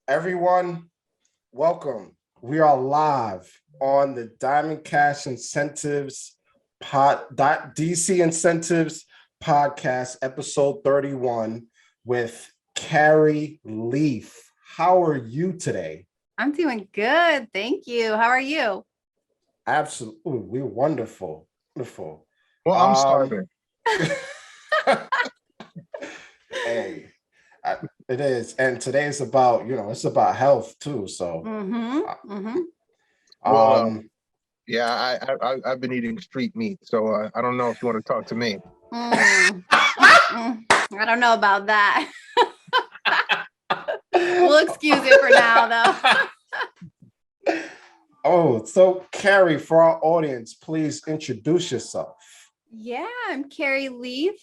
Everyone, welcome. We are live on the Diamond Cash Incentives DC Incentives podcast, episode 31 with Carrie Leaf. How are you today? I'm doing good. Thank you. How are you? Absolutely. We're wonderful. Wonderful. Well, I'm starving. Hey, it is. And today is about, it's about health too. So, Well, yeah, I've been eating street meat, so I don't know if you want to talk to me. I don't know about that. We'll excuse it for now, though. Oh, so Carrie, for our audience, please introduce yourself. Yeah, I'm Carrie Leaf.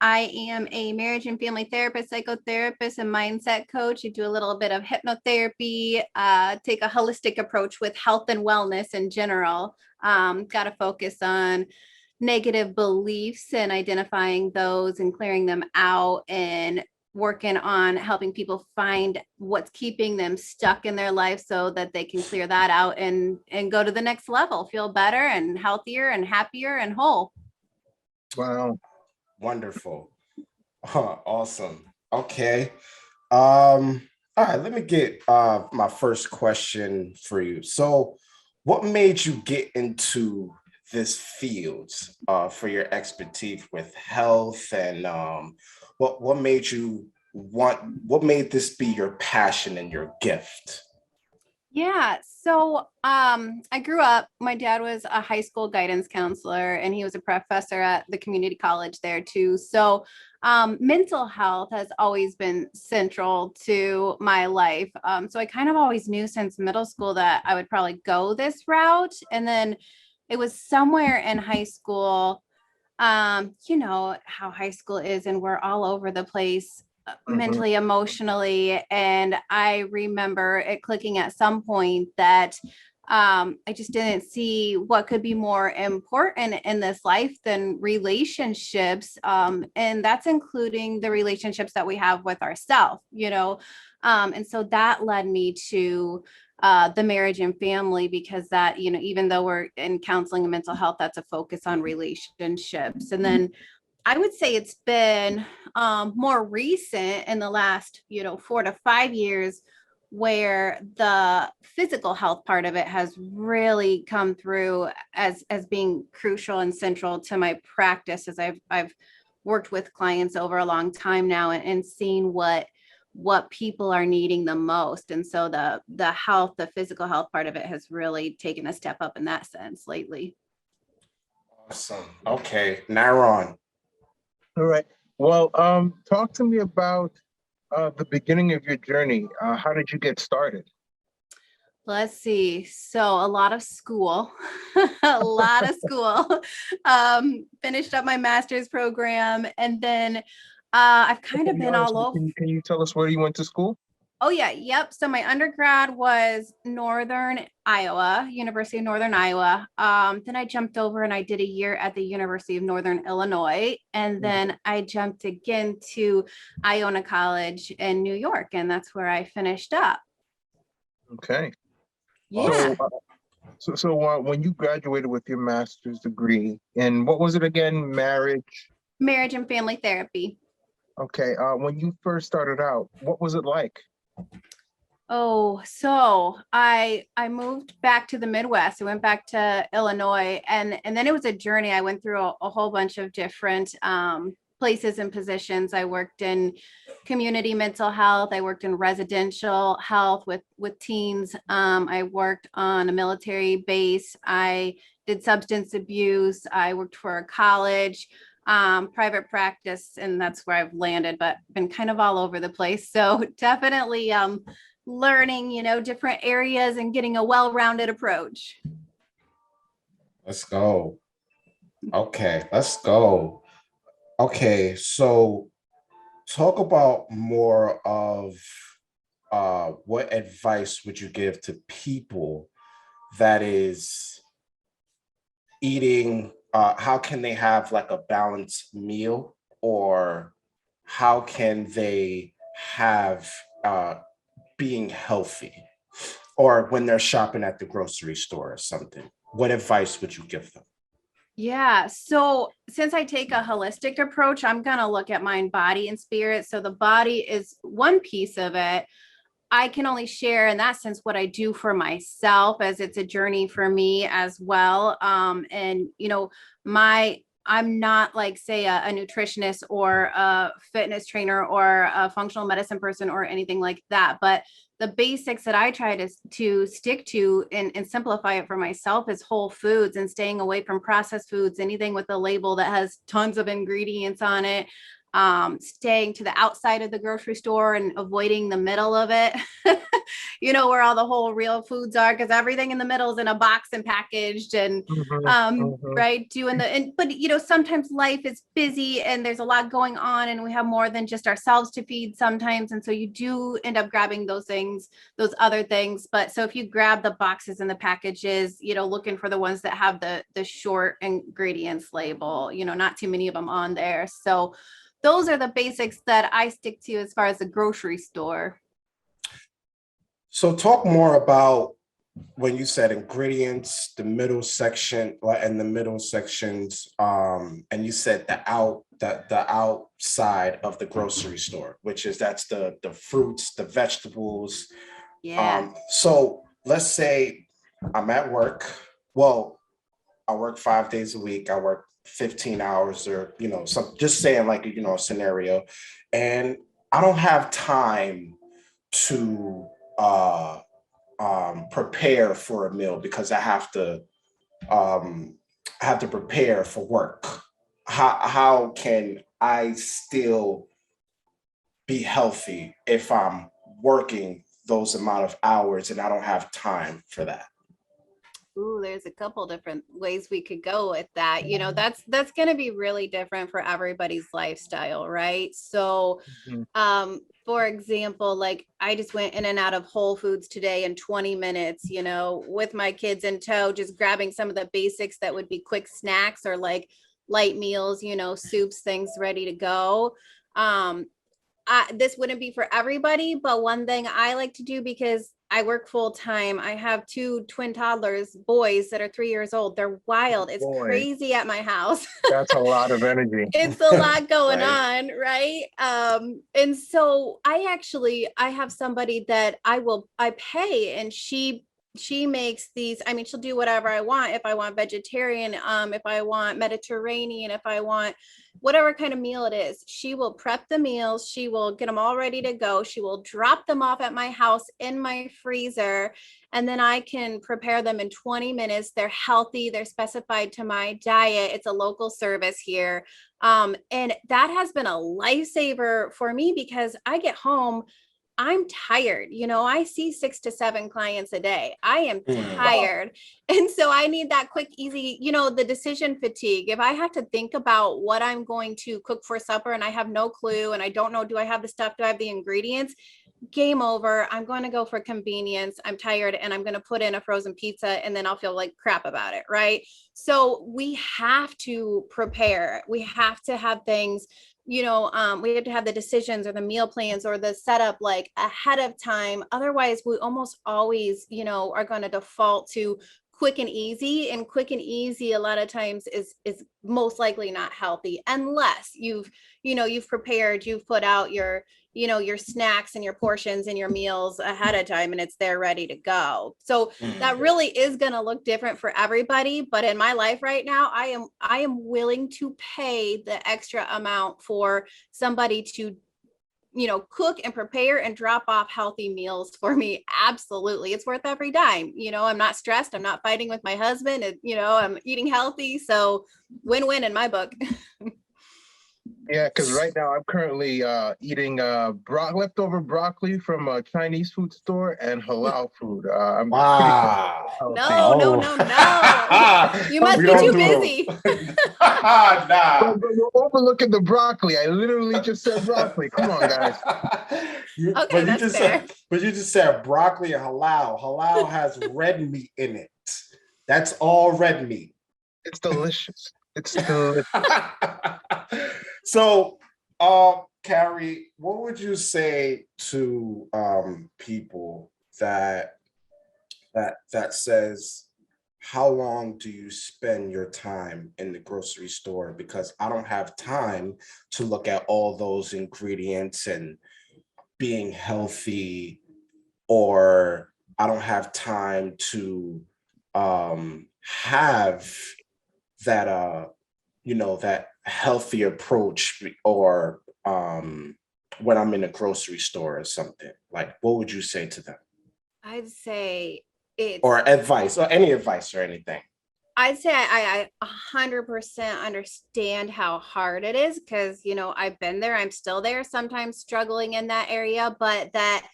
I am a marriage and family therapist, psychotherapist, and mindset coach. I do a little bit of hypnotherapy, take a holistic approach with health and wellness in general. Got to focus on negative beliefs and identifying those and clearing them out, and working on helping people find what's keeping them stuck in their life so that they can clear that out and go to the next level, feel better and healthier and happier and whole. Wow. Wonderful. Awesome. Okay. All right, let me get my first question for you. So what made you get into this field for your expertise with health, and what made this be your passion and your gift? Yeah. So I grew up, my dad was a high school guidance counselor, and he was a professor at the community college there too. So mental health has always been central to my life. So I kind of always knew since middle school that I would probably go this route. And then it was somewhere in high school, you know how high school is, and we're all over the place. Mentally, emotionally. And I remember it clicking at some point that I just didn't see what could be more important in this life than relationships. And that's including the relationships that we have with ourselves, and so that led me to the marriage and family, because that, even though we're in counseling and mental health, that's a focus on relationships. And then I would say it's been more recent in the last, 4 to 5 years, where the physical health part of it has really come through as being crucial and central to my practice, as I've worked with clients over a long time now, and seen what people are needing the most. And so the physical health part of it has really taken a step up in that sense lately. Awesome. Okay, Naron. All right. Well, talk to me about the beginning of your journey. How did you get started? Let's see. So a lot of school, finished up my master's program. And then I've kind of been all over. Can you tell us where you went to school? Oh, yeah. Yep. So my undergrad was Northern Iowa, University of Northern Iowa. Then I jumped over and I did a year at the University of Northern Illinois. And then I jumped again to Iona College in New York. And that's where I finished up. Okay. Yeah. So when you graduated with your master's degree, and what was it again? Marriage and family therapy. Okay. When you first started out, what was it like? Oh, so I moved back to the Midwest. I went back to Illinois, and then it was a journey. I went through a whole bunch of different places and positions. I worked in community mental health. I worked in residential health with teens. I worked on a military base. I did substance abuse. I worked for a college, private practice, and that's where I've landed, but been kind of all over the place. So definitely learning, different areas and getting a well-rounded approach. Let's go. Okay, let's go. Okay, so talk about more of what advice would you give to people that is eating, how can they have like a balanced meal, or how can they have being healthy, or when they're shopping at the grocery store or something? What advice would you give them? Yeah. So since I take a holistic approach, I'm going to look at mind, body, and spirit. So the body is one piece of it. I can only share in that sense what I do for myself, as it's a journey for me as well. And I'm not like, say, a nutritionist or a fitness trainer or a functional medicine person or anything like that. But the basics that I try to stick to and simplify it for myself is whole foods and staying away from processed foods, anything with a label that has tons of ingredients on it. Staying to the outside of the grocery store and avoiding the middle of it, where all the whole real foods are, because everything in the middle is in a box and packaged and right, but sometimes life is busy and there's a lot going on and we have more than just ourselves to feed sometimes, and so you do end up grabbing those other things. But so if you grab the boxes and the packages, looking for the ones that have the short ingredients label, not too many of them on there. So those are the basics that I stick to as far as the grocery store. So talk more about when you said ingredients, the middle section, and the middle sections, and you said the outside of the grocery store, that's the fruits, the vegetables. Yeah. So let's say I'm at work. Well, I work 5 days a week. I work 15 hours, or just saying, like, a scenario, and I don't have time to prepare for a meal because I have to prepare for work. How can I still be healthy if I'm working those amount of hours and I don't have time for that? Ooh, there's a couple different ways we could go with that. That's going to be really different for everybody's lifestyle, right? So, for example, like I just went in and out of Whole Foods today in 20 minutes, with my kids in tow, just grabbing some of the basics that would be quick snacks or like light meals, soups, things ready to go. This wouldn't be for everybody, but one thing I like to do, because I work full time, I have two twin toddlers, boys that are 3 years old. They're wild. It's crazy at my house. That's a lot of energy. It's a lot going on, right? And so I have somebody that I pay, and she makes these. I mean, she'll do whatever I want. If I want vegetarian, if I want Mediterranean, if I want whatever kind of meal it is, she will prep the meals. She will get them all ready to go. She will drop them off at my house in my freezer, and then I can prepare them in 20 minutes. They're healthy. They're specified to my diet. It's a local service here. And that has been a lifesaver for me, because I get home, I'm tired. I see 6 to 7 clients a day. I am tired. And so I need that quick, easy, the decision fatigue. If I have to think about what I'm going to cook for supper and I have no clue and I don't know, do I have the stuff? Do I have the ingredients? Game over. I'm going to go for convenience. I'm tired, and I'm going to put in a frozen pizza, and then I'll feel like crap about it. Right. So we have to prepare. We have to have things, we have to have the decisions or the meal plans or the setup like ahead of time. Otherwise, we almost always, are going to default to quick and easy, and quick and easy a lot of times is most likely not healthy, unless you've prepared, you've put out your snacks and your portions and your meals ahead of time, and it's there ready to go. So that really is going to look different for everybody. But in my life right now, I am willing to pay the extra amount for somebody to cook and prepare and drop off healthy meals for me. Absolutely. It's worth every dime. I'm not stressed. I'm not fighting with my husband, and, I'm eating healthy. So win-win in my book. Yeah, because right now I'm currently eating leftover broccoli from a Chinese food store and halal food. I'm Wow. No. You must be too busy. Nah. But you're overlooking the broccoli. I literally just said broccoli. Come on, guys. But you just said broccoli and halal. Halal has red meat in it. That's all red meat. It's delicious. It's delicious. So, Carrie, what would you say to people that says, how long do you spend your time in the grocery store? Because I don't have time to look at all those ingredients and being healthy, or I don't have time to have that that healthy approach, or when I'm in a grocery store or something. Like, what would you say to them? I'd say it's Or advice, or any advice or anything? I'd say I 100% understand how hard it is, because, I've been there. I'm still there, sometimes struggling in that area, but that,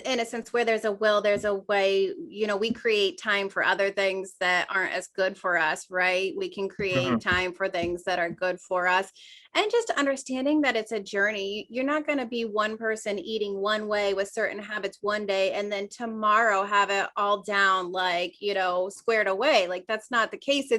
in a sense, where there's a will, there's a way. We create time for other things that aren't as good for us, right? We can create time for things that are good for us. And just understanding that it's a journey. You're not going to be one person eating one way with certain habits one day and then tomorrow have it all down, like, squared away. Like, that's not the case.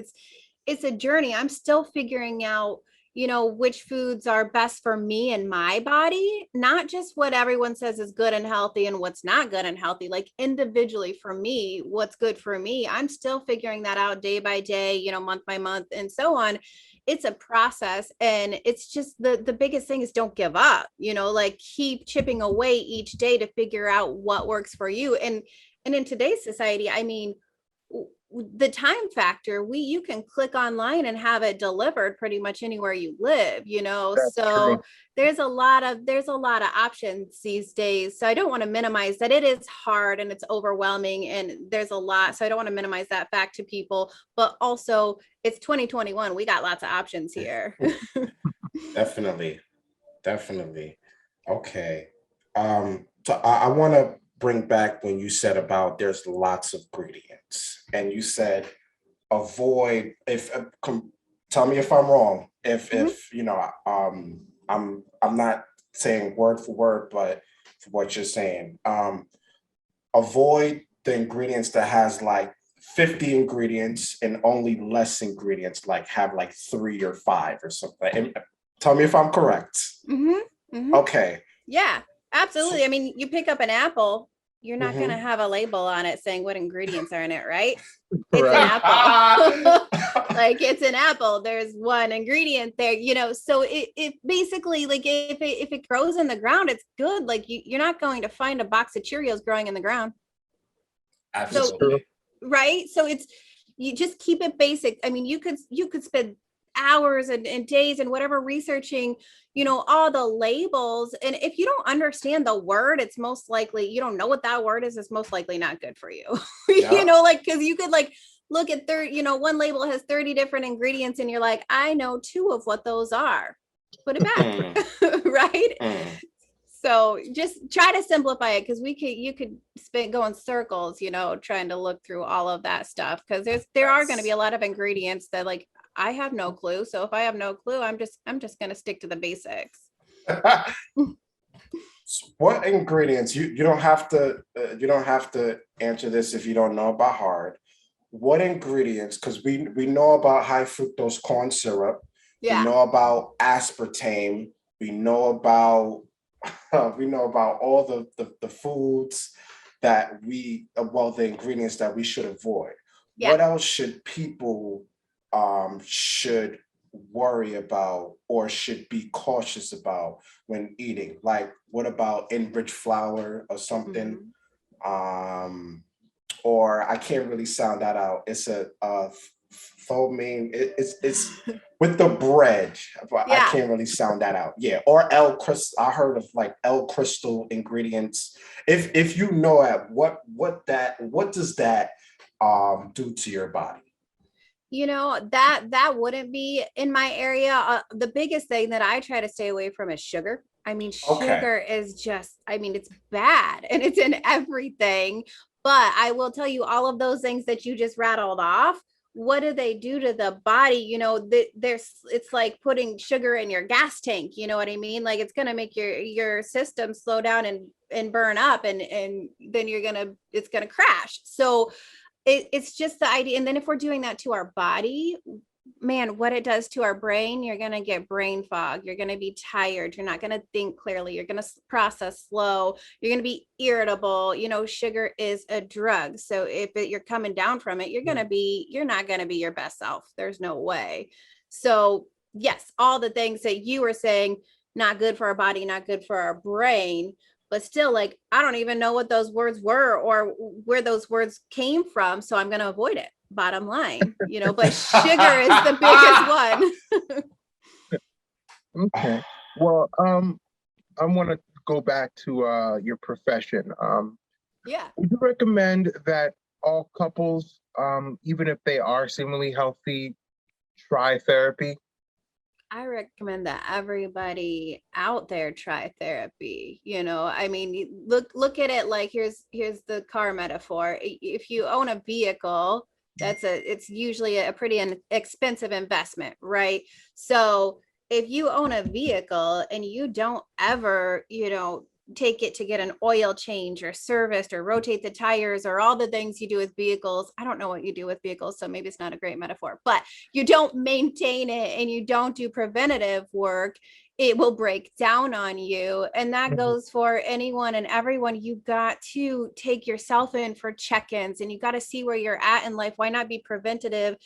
It's a journey. I'm still figuring out which foods are best for me and my body, not just what everyone says is good and healthy and what's not good and healthy. Like, individually for me, what's good for me, I'm still figuring that out day by day, month by month, and so on. It's a process, and it's just the biggest thing is don't give up, like, keep chipping away each day to figure out what works for you. And in today's society, I mean, the time factor, you can click online and have it delivered pretty much anywhere you live, That's so true. there's a lot of options these days. So I don't want to minimize that. It is hard and it's overwhelming and there's a lot, so I don't want to minimize that fact to people, but also it's 2021, we got lots of options here. Definitely, definitely. Okay. So I want to bring back when you said about there's lots of ingredients, and you said avoid, if tell me if I'm wrong, Mhm. if I'm not saying word for word, but for what you're saying, avoid the ingredients that has like 50 ingredients and only less ingredients, like have like 3 or 5 or something. And tell me if I'm correct. Mhm. Mhm. Okay. Yeah, absolutely. So, I mean, you pick up an apple, you're not going to mhm. have a label on it saying what ingredients are in it, right? It's an Right. apple. Like, it's an apple. There's one ingredient there, so it basically, like, if it grows in the ground, it's good. Like, you're not going to find a box of Cheerios growing in the ground. That's So, true. Absolutely. right. So you just keep it basic. I mean, you could spend hours and days and whatever researching, all the labels. And if you don't understand the word, it's most likely you don't know what that word is. It's most likely not good for you. Yeah. Like, because you could, like, look at one label has 30 different ingredients and you're like, I know 2 of what those are. Put it back. Mm, Right. mm. So just try to simplify it, because you could go in circles, trying to look through all of that stuff, because there are going to be Yes. a lot of ingredients that, like, I have no clue. So if I have no clue, I'm just going to stick to the basics. What ingredients, you don't have to answer this if you don't know by heart. What ingredients, because we know about high fructose corn syrup, we Yeah. know about aspartame, we know about we know about all the foods that the ingredients that we should avoid. Yeah. What else should people should worry about or should be cautious about when eating? Like, what about enriched flour or something? Mhm. Or I can't really sound that out. It's a foaming. It's with the bread, but I Yeah. can't really sound that out. Yeah, or El Crystal. I heard of like El Crystal ingredients. If you know at what does that do to your body? That wouldn't be in my area. The biggest thing that I try to stay away from is sugar. I mean, Okay. sugar is just, I mean, it's bad and it's in everything. But I will tell you, all of those things that you just rattled off, what do they do to the body? It's like putting sugar in your gas tank. You know what I mean? Like, it's going to make your system slow down and burn up, and then it's going to crash. So it's just the idea. And then if we're doing that to our body, man, what it does to our brain, you're going to get brain fog. You're going to be tired. You're not going to think clearly. You're going to process slow. You're going to be irritable. You know, sugar is a drug. So if you're coming down from it, you're not going to be your best self. There's no way. So yes, all the things that you were saying, not good for our body, not good for our brain, but still, like, I don't even know what those words were or where those words came from. So I'm going to avoid it. Bottom line, you know, but sugar is the biggest one. Okay. Well, I want to go back to your profession. Yeah. Would you recommend that all couples, even if they are seemingly healthy, try therapy? I recommend that everybody out there try therapy. You know, I mean, look at it like here's the car metaphor. If you own a vehicle, it's usually a pretty expensive investment, right? So if you own a vehicle and you don't ever, you know, take it to get an oil change or serviced or rotate the tires or all the things you do with vehicles. I don't know what you do with vehicles, so maybe it's not a great metaphor, but you don't maintain it and you don't do preventative work, it will break down on you. And that goes for anyone and everyone. You got to take yourself in for check-ins and you got to see where you're at in life. Why not be preventative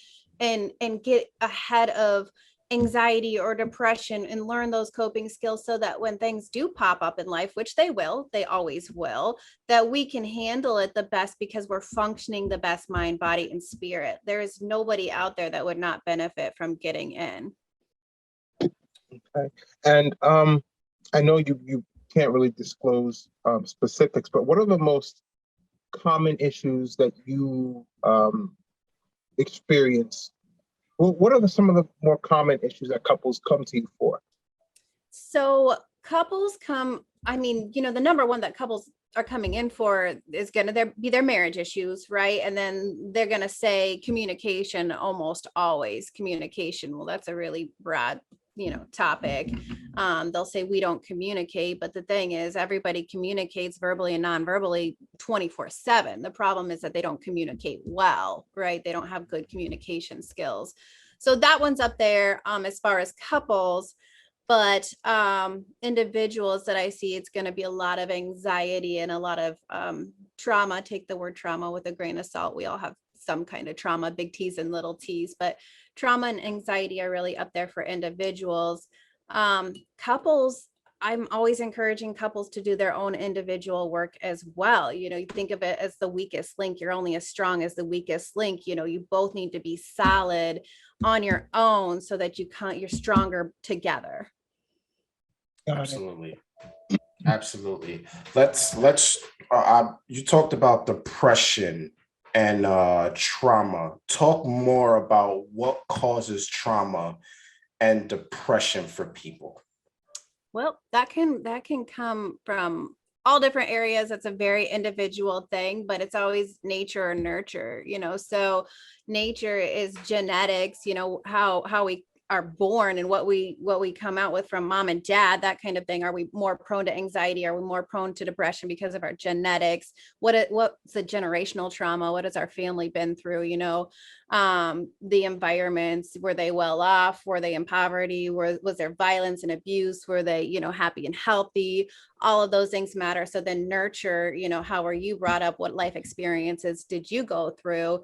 and get ahead of anxiety or depression and learn those coping skills so that when things do pop up in life, which they always will, that we can handle it the best because we're functioning the best mind, body, and spirit. There is nobody out there that would not benefit from getting in. Okay. And I know you can't really disclose specifics, but what are the most common issues that you experience? What are some of the more common issues that couples come to you for? So couples come, I mean, you know, the number one that couples are coming in for is going to be their marriage issues, right? And then they're going to say communication, almost always communication. Well, that's a really broad, you know, topic. They'll say we don't communicate, but the thing is everybody communicates verbally and non-verbally 24/7. The problem is that they don't communicate well, right? They don't have good communication skills. So that one's up there as far as couples. But individuals that I see, it's going to be a lot of anxiety and a lot of trauma. Take the word trauma with a grain of salt. We all have some kind of trauma, big T's and little T's, but trauma and anxiety are really up there for individuals. Couples, I'm always encouraging couples to do their own individual work as well. You know, you think of it as the weakest link. You're only as strong as the weakest link. You know, you both need to be solid on your own so that you're stronger together. Absolutely. Absolutely. Let's you talked about depression and trauma. Talk more about what causes trauma and depression for people. Well, that can come from all different areas. It's a very individual thing, but it's always nature or nurture, you know. So nature is genetics, you know, how we are born and what we come out with from mom and dad, that kind of thing. Are we more prone to anxiety? Are we more prone to depression because of our genetics? What's the generational trauma? What has our family been through? You know, the environments, were they well off? Were they in poverty? Was there violence and abuse? Were they, you know, happy and healthy? All of those things matter. So then nurture, you know, how were you brought up? What life experiences did you go through?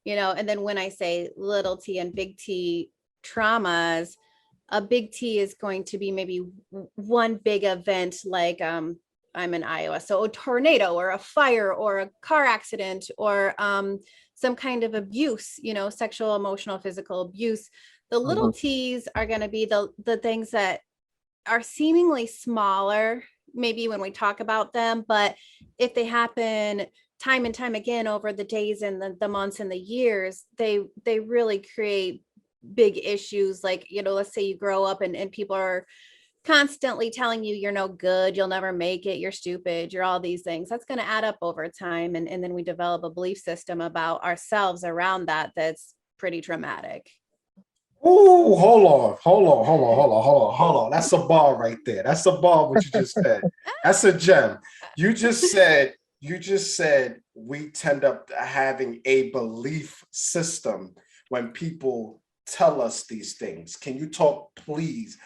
You know, and then when I say little T and big T traumas, a big T is going to be maybe one big event, like I'm in Iowa, so a tornado or a fire or a car accident or some kind of abuse, you know, sexual, emotional, physical abuse. The little T's are going to be the things that are seemingly smaller, maybe when we talk about them, but if they happen time and time again over the days and the months and the years, they really create big issues. Like, you know, let's say you grow up and people are constantly telling you you're no good, you'll never make it, you're stupid, you're all these things. That's going to add up over time. And then we develop a belief system about ourselves around that's pretty traumatic. Oh, hold on. That's a bar right there. That's a bar what you just said. That's a gem. You just said we tend up having a belief system when people tell us these things. Can you please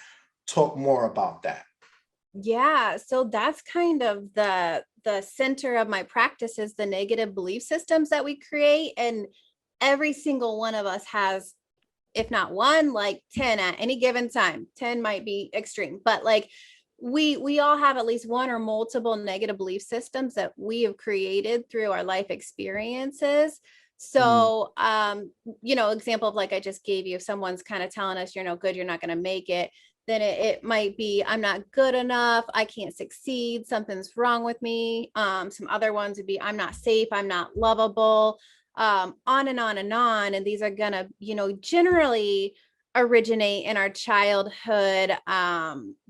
talk more about that? Yeah, so that's kind of the center of my practice, is the negative belief systems that we create. And every single one of us has, if not one, like 10 at any given time. 10 might be extreme, but like we all have at least one or multiple negative belief systems that we have created through our life experiences. So example of like I just gave you, if someone's kind of telling us you're no good, you're not going to make it, then it might be, I'm not good enough, I can't succeed, something's wrong with me. Some other ones would be, I'm not safe, I'm not lovable, on and on and on. And these are gonna, generally originate in our childhood,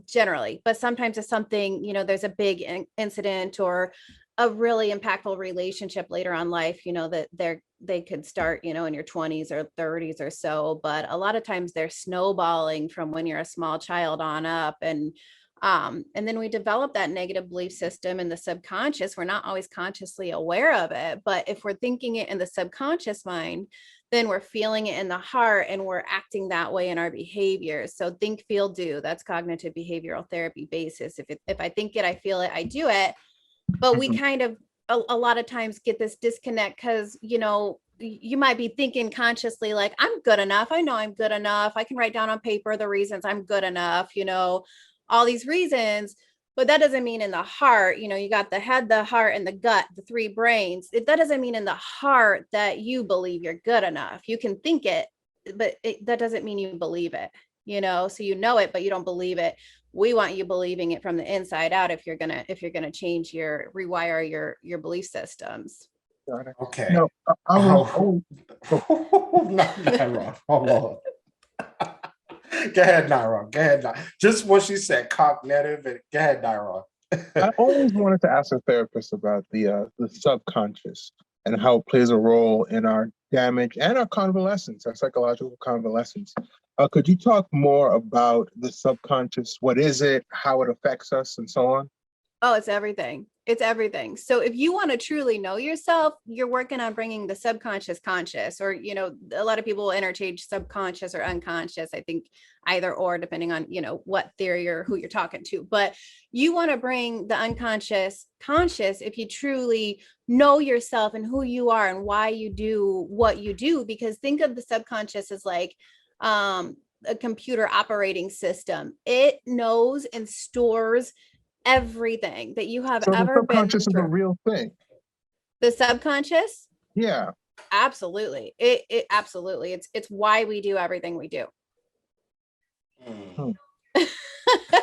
generally, but sometimes it's something, there's a big incident or a really impactful relationship later on life, that they could start, in your 20s or 30s or so. But a lot of times they're snowballing from when you're a small child on up. And then we develop that negative belief system in the subconscious. We're not always consciously aware of it, but if we're thinking it in the subconscious mind, then we're feeling it in the heart and we're acting that way in our behaviors. So think, feel, do. That's cognitive behavioral therapy basis. If I think it, I feel it, I do it. But we kind of a lot of times get this disconnect because, you might be thinking consciously, like, I'm good enough. I know I'm good enough. I can write down on paper the reasons I'm good enough, all these reasons. But that doesn't mean in the heart, you got the head, the heart, and the gut, the three brains. That doesn't mean in the heart that you believe you're good enough. You can think it, but that doesn't mean you believe it, so it, but you don't believe it. We want you believing it from the inside out if you're gonna rewire your belief systems. Got it. Okay. No, Not Naira. Hold on. Go ahead, Naira. Go ahead. Just what she said, cognitive. And go ahead, Naira. I always wanted to ask a therapist about the subconscious and how it plays a role in our damage and our convalescence, our psychological convalescence. Could you talk more about the subconscious? What is it? How it affects us, and so on? Oh, it's everything. It's everything. So if you want to truly know yourself, you're working on bringing the subconscious conscious, or, a lot of people will interchange subconscious or unconscious. I think either or, depending on, what theory or who you're talking to. But you want to bring the unconscious conscious if you truly know yourself and who you are and why you do what you do. Because think of the subconscious as like a computer operating system. It knows and stores everything that you have ever been through. The subconscious is a real thing. The subconscious? Yeah. Absolutely. It absolutely. It's why we do everything we do.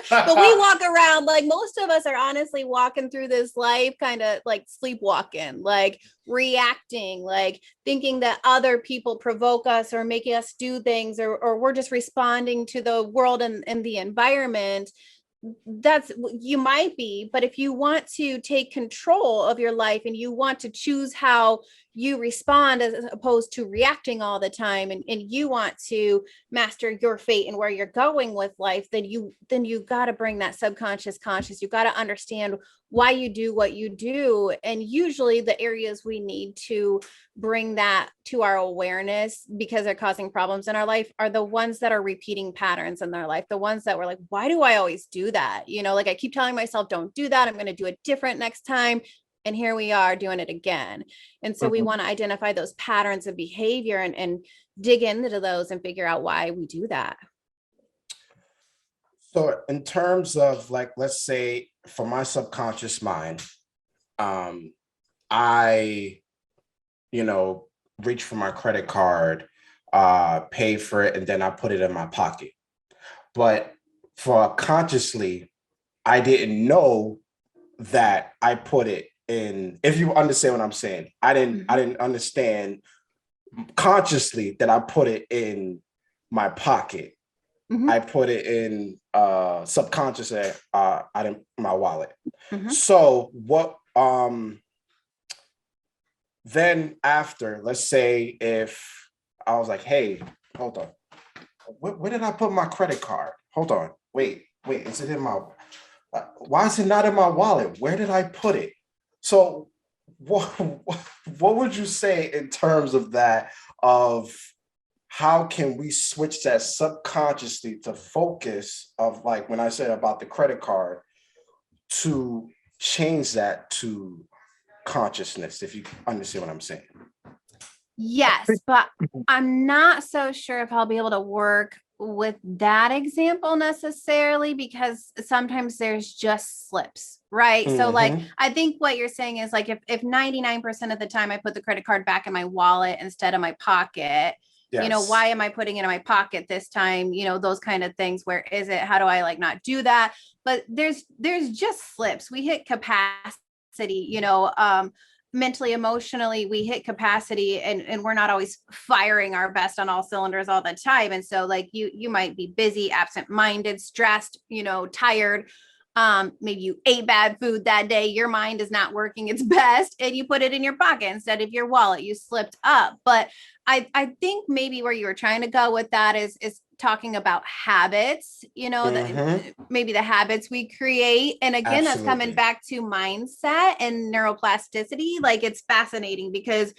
But we walk around, like, most of us are honestly walking through this life kind of like sleepwalking, like reacting, like thinking that other people provoke us or make us do things, or we're just responding to the world and the environment. That's, you might be, but if you want to take control of your life and you want to choose how you respond as opposed to reacting all the time, and you want to master your fate and where you're going with life, then you got to bring that subconscious conscious. You got to understand why you do what you do. And usually the areas we need to bring that to our awareness because they're causing problems in our life are the ones that are repeating patterns in their life. The ones that were like, why do I always do that? Like I keep telling myself, don't do that. I'm going to do it different next time. And here we are doing it again. And so we want to identify those patterns of behavior and dig into those and figure out why we do that. So in terms of, like, let's say for my subconscious mind, I, reach for my credit card, pay for it, and then I put it in my pocket. But for consciously, I didn't know that I put it in. If you understand what I'm saying, I didn't understand consciously that I put it in my pocket. I put it in subconsciously, in my wallet. So what then after, let's say if I was like, hey, hold on, where did I put my credit card? Hold on, wait, is it in my, why is it not in my wallet? Where did I put it? So what would you say in terms of that, of how can we switch that subconsciously to focus of, like when I said about the credit card, to change that to consciousness, if you understand what I'm saying? Yes, but I'm not so sure if I'll be able to work with that example necessarily, because sometimes there's just slips, right? So like, Mm-hmm. I think what you're saying is like, if 99% of the time I put the credit card back in my wallet instead of my pocket, why Yes. am I putting it in my pocket this time? Those kind of things. Where is it? How do I like not do that? But there's just slips. We hit capacity, mentally, emotionally, we hit capacity, and we're not always firing our best on all cylinders all the time. And so like you might be busy, absent-minded, stressed, tired. Maybe you ate bad food that day, your mind is not working its best, and you put it in your pocket instead of your wallet. You slipped up. But I think maybe where you were trying to go with that is talking about habits, maybe the habits we create. And again, that's coming Absolutely. back to mindset and neuroplasticity. Like, it's fascinating because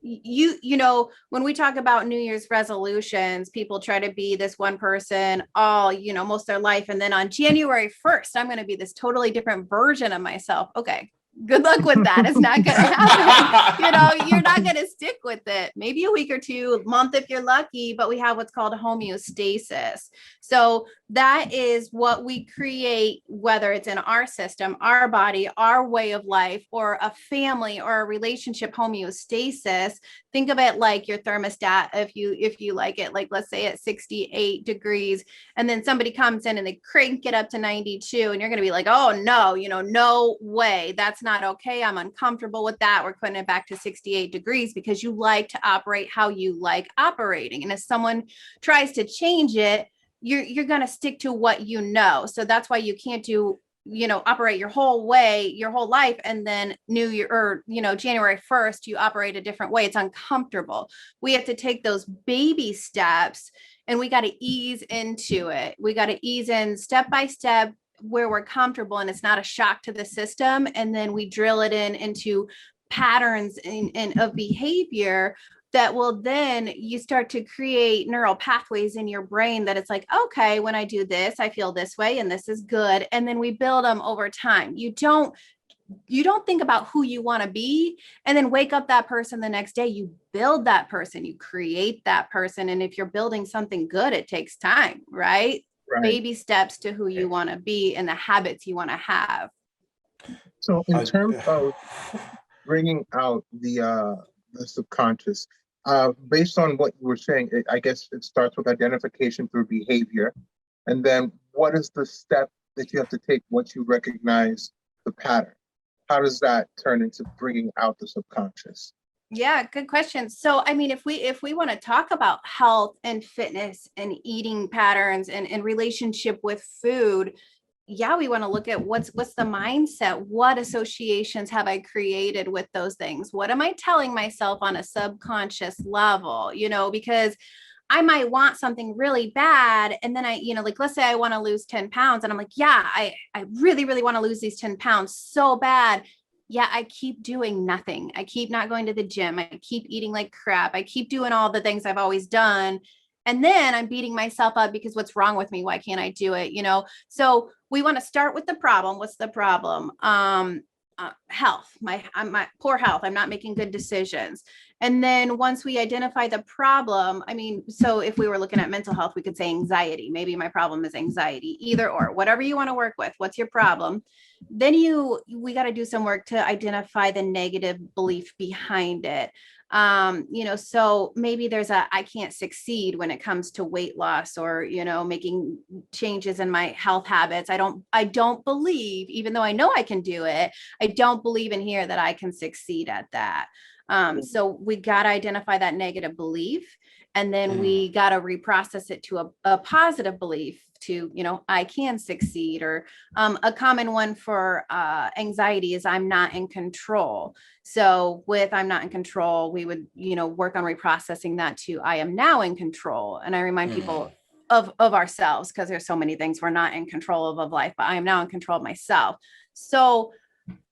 when we talk about New Year's resolutions, people try to be this one person all, most of their life. And then on January 1st, I'm going to be this totally different version of myself. Okay, good luck with that. It's not going to happen. You're not going to stick with it. Maybe a week or two, a month if you're lucky, but we have what's called homeostasis. So that is what we create, whether it's in our system, our body, our way of life, or a family or a relationship. Homeostasis, think of it like your thermostat. If you like it, like, let's say at 68 degrees, and then somebody comes in and they crank it up to 92, and you're going to be like, oh no, no way, that's not okay, I'm uncomfortable with that, we're putting it back to 68 degrees, because you like to operate how you like operating. And if someone tries to change it, you're going to stick to what you know. So that's why you can't operate your whole life, and then New Year, or January 1st, you operate a different way. It's uncomfortable. We have to take those baby steps, and we got to ease into it. We got to ease in step by step where we're comfortable, and it's not a shock to the system. And then we drill it into patterns of behavior that will then you start to create neural pathways in your brain, that it's like, okay, when I do this, I feel this way, and this is good. And then we build them over time. You don't think about who you want to be and then wake up that person the next day. You build that person, you create that person. And if you're building something good, it takes time, right? Right. Baby steps to who you want to be and the habits you want to have. So in terms of bringing out the subconscious, based on what you were saying, I guess it starts with identification through behavior, and then what is the step that you have to take once you recognize the pattern? How does that turn into bringing out the subconscious? Yeah, good question. So, I mean, if we want to talk about health and fitness and eating patterns and relationship with food, yeah, we want to look at what's the mindset. What associations have I created with those things? What am I telling myself on a subconscious level? Because I might want something really bad. And then like, let's say I want to lose 10 pounds, and I'm like, yeah, I really, really want to lose these 10 pounds so bad. Yeah, I keep doing nothing. I keep not going to the gym. I keep eating like crap. I keep doing all the things I've always done. And then I'm beating myself up because what's wrong with me? Why can't I do it? So we want to start with the problem. What's the problem? Health, my poor health. I'm not making good decisions. And then once we identify the problem, so if we were looking at mental health, we could say anxiety. Maybe my problem is anxiety, either or, whatever you want to work with. What's your problem? Then we got to do some work to identify the negative belief behind it. So maybe there's I can't succeed when it comes to weight loss, or, making changes in my health habits. I don't believe, even though I know I can do it, I don't believe in here that I can succeed at that. So we got to identify that negative belief, and then we got to reprocess it to a positive belief, to, I can succeed. Or a common one for anxiety is I'm not in control. So with I'm not in control, we would, work on reprocessing that to I am now in control. And I remind people of ourselves, because there's so many things we're not in control of life, but I am now in control of myself. So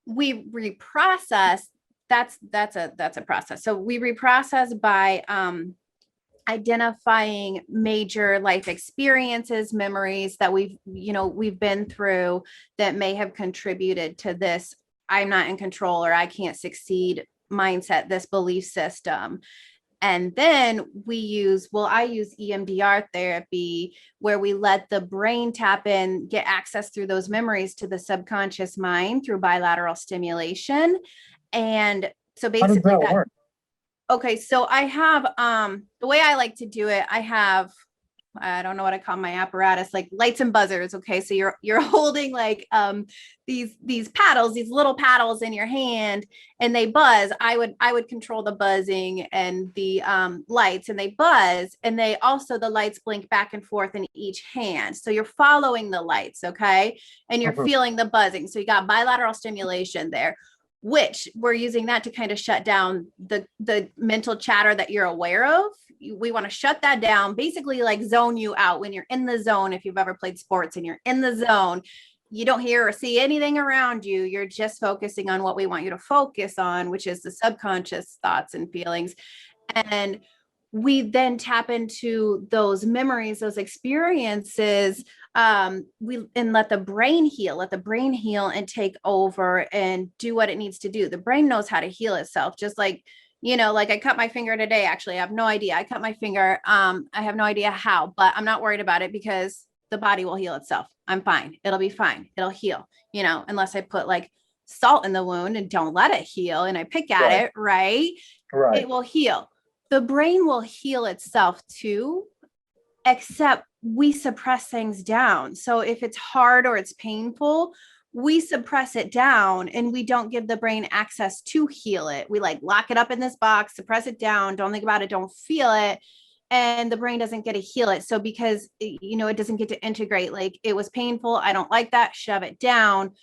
we reprocess. That's a process. So we reprocess by identifying major life experiences, memories that we've been through that may have contributed to this I'm not in control or I can't succeed mindset, this belief system. And then I use EMDR therapy where we let the brain tap in, get access through those memories to the subconscious mind through bilateral stimulation. And so How does basically that work? okay, so I have the way I like to do it, I don't know what I call my apparatus, like lights and buzzers. Okay. So you're holding like these paddles, these little paddles in your hand, and they buzz. I would control the buzzing and the lights, and they buzz, and the lights blink back and forth in each hand. So you're following the lights, okay? And you're feeling the buzzing. So you got bilateral stimulation there, which we're using that to kind of shut down the mental chatter that you're aware of. We want to shut that down, basically like zone you out when you're in the zone. If you've ever played sports and you're in the zone, you don't hear or see anything around you. You're just focusing on what we want you to focus on, which is the subconscious thoughts and feelings. And we then tap into those memories, those experiences, and let the brain heal and take over and do what it needs to do. The brain knows how to heal itself, just like, like I cut my finger today. Actually, I have no idea. I cut my finger. I have no idea how, but I'm not worried about it because the body will heal itself. I'm fine. It'll be fine. It'll heal, unless I put like salt in the wound and don't let it heal and I pick at it, right? It will heal. The brain will heal itself too, except we suppress things down. So if it's hard or it's painful, we suppress it down and we don't give the brain access to heal it. We like lock it up in this box, suppress it down, don't think about it, don't feel it. And the brain doesn't get to heal it. So because, it doesn't get to integrate, like it was painful, I don't like that, shove it down.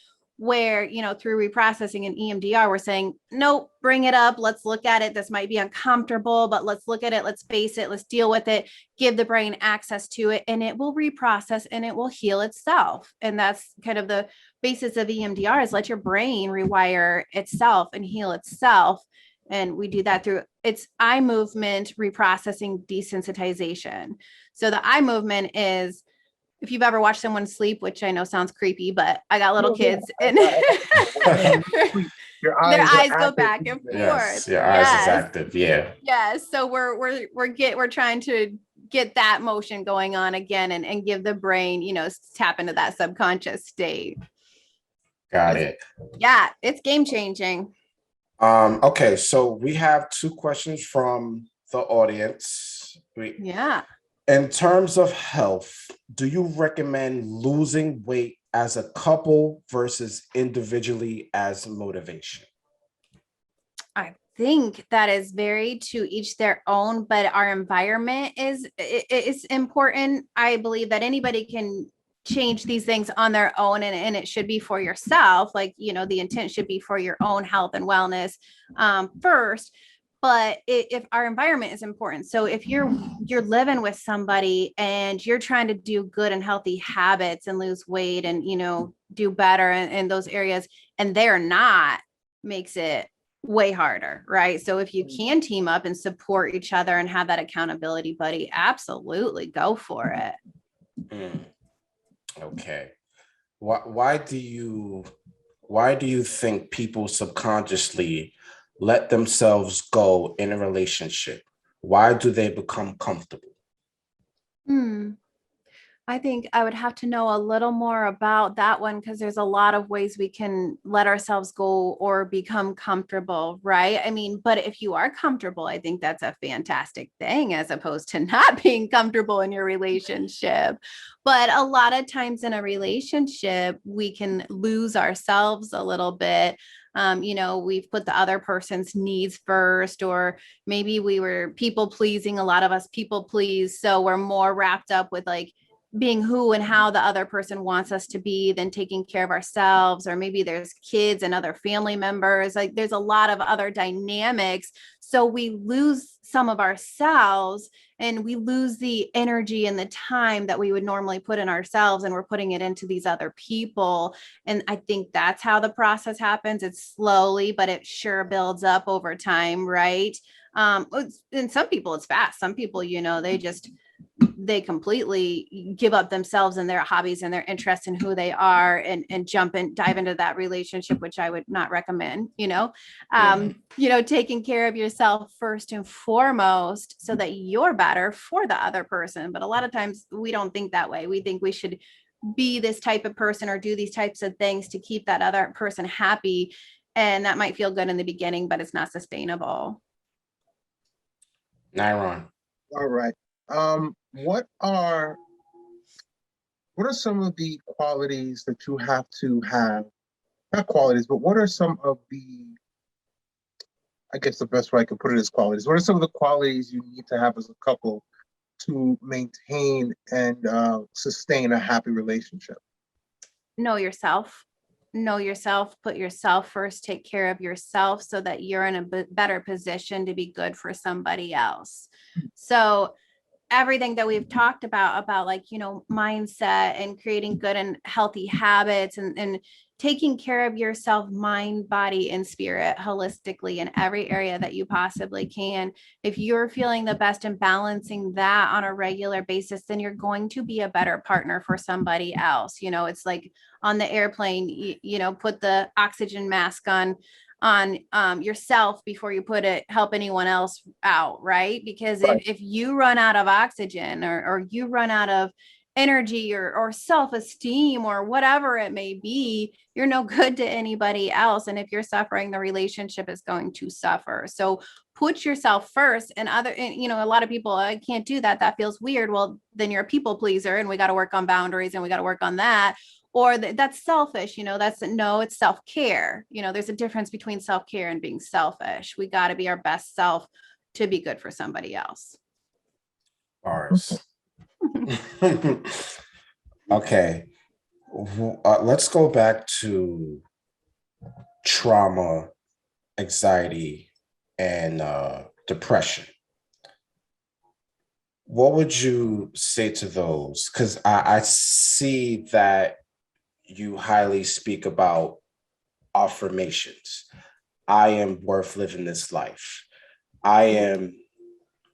Where, through reprocessing and EMDR, we're saying, nope, bring it up. Let's look at it. This might be uncomfortable, but let's look at it. Let's face it. Let's deal with it. Give the brain access to it, and it will reprocess and it will heal itself. And that's kind of the basis of EMDR, is let your brain rewire itself and heal itself. And we do that through its eye movement, reprocessing, desensitization. So the eye movement is, if you've ever watched someone sleep, which I know sounds creepy, but I got little kids and your their eyes go back and forth. Yes, your eyes is active. Yeah. Yes. So we're trying to get that motion going on again and give the brain, tap into that subconscious state. Got it. Yeah, it's game changing. Okay, so we have 2 questions from the audience. In terms of health, do you recommend losing weight as a couple versus individually as motivation? I think that is very to each their own, but our environment is important. I believe that anybody can change these things on their own, and it should be for yourself. Like, the intent should be for your own health and wellness first. But if our environment is important, so if you're living with somebody and you're trying to do good and healthy habits and lose weight and, do better in those areas, and they're not, makes it way harder, right? So if you can team up and support each other and have that accountability buddy, absolutely go for it. Okay. Why do you think people subconsciously let themselves go in a relationship? Why do they become comfortable? I think I would have to know a little more about that one, because there's a lot of ways we can let ourselves go or become comfortable, right? I mean, but if you are comfortable, I think that's a fantastic thing, as opposed to not being comfortable in your relationship. But a lot of times in a relationship, we can lose ourselves a little bit. We've put the other person's needs first, or maybe we were people pleasing. A lot of us people please. So we're more wrapped up with like being who and how the other person wants us to be, then taking care of ourselves, or maybe there's kids and other family members. Like there's a lot of other dynamics. So we lose some of ourselves, and we lose the energy and the time that we would normally put in ourselves, and we're putting it into these other people. And I think that's how the process happens. It's slowly, but it sure builds up over time, right? And some people it's fast. Some people, they completely give up themselves and their hobbies and their interests and who they are, and dive into that relationship, which I would not recommend. Taking care of yourself first and foremost so that you're better for the other person. But a lot of times we don't think that way. We think we should be this type of person or do these types of things to keep that other person happy. And that might feel good in the beginning, but it's not sustainable. Nairon. All right. What are some of the qualities that you have to have? Not qualities, but what are some of the, I guess the best way I can put it is qualities. What are some of the qualities you need to have as a couple to maintain and sustain a happy relationship? Know yourself. Put yourself first, take care of yourself so that you're in a better position to be good for somebody else. So everything that we've talked about mindset and creating good and healthy habits, and taking care of yourself, mind, body, and spirit holistically in every area that you possibly can. If you're feeling the best and balancing that on a regular basis, then you're going to be a better partner for somebody else. It's like on the airplane, put the oxygen mask on yourself before you help anyone else out, right? Because if you run out of oxygen, or you run out of energy or self-esteem or whatever it may be, you're no good to anybody else. And if you're suffering, the relationship is going to suffer. So put yourself first. And a lot of people, I can't do that. That feels weird. Well, then you're a people pleaser, and we got to work on boundaries, and we got to work on that. Or that's selfish, it's self-care. There's a difference between self-care and being selfish. We got to be our best self to be good for somebody else. Bars. Okay. Let's go back to trauma, anxiety, and depression. What would you say to those? Because I see that you highly speak about affirmations. I am worth living this life. I am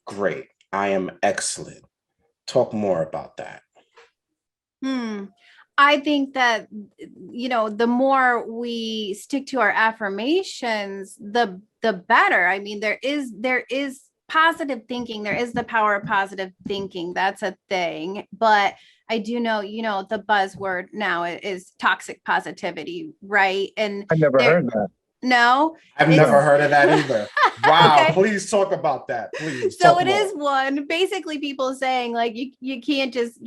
great. I am excellent. Talk more about that. I think that, the more we stick to our affirmations, the better. I mean, there is positive thinking. There is the power of positive thinking. That's a thing. But I do know, the buzzword now is toxic positivity, right? And I never heard that. No, I've never heard of that either. Wow. Okay. Please talk about that. Please. So it is one, basically people saying like, you can't just,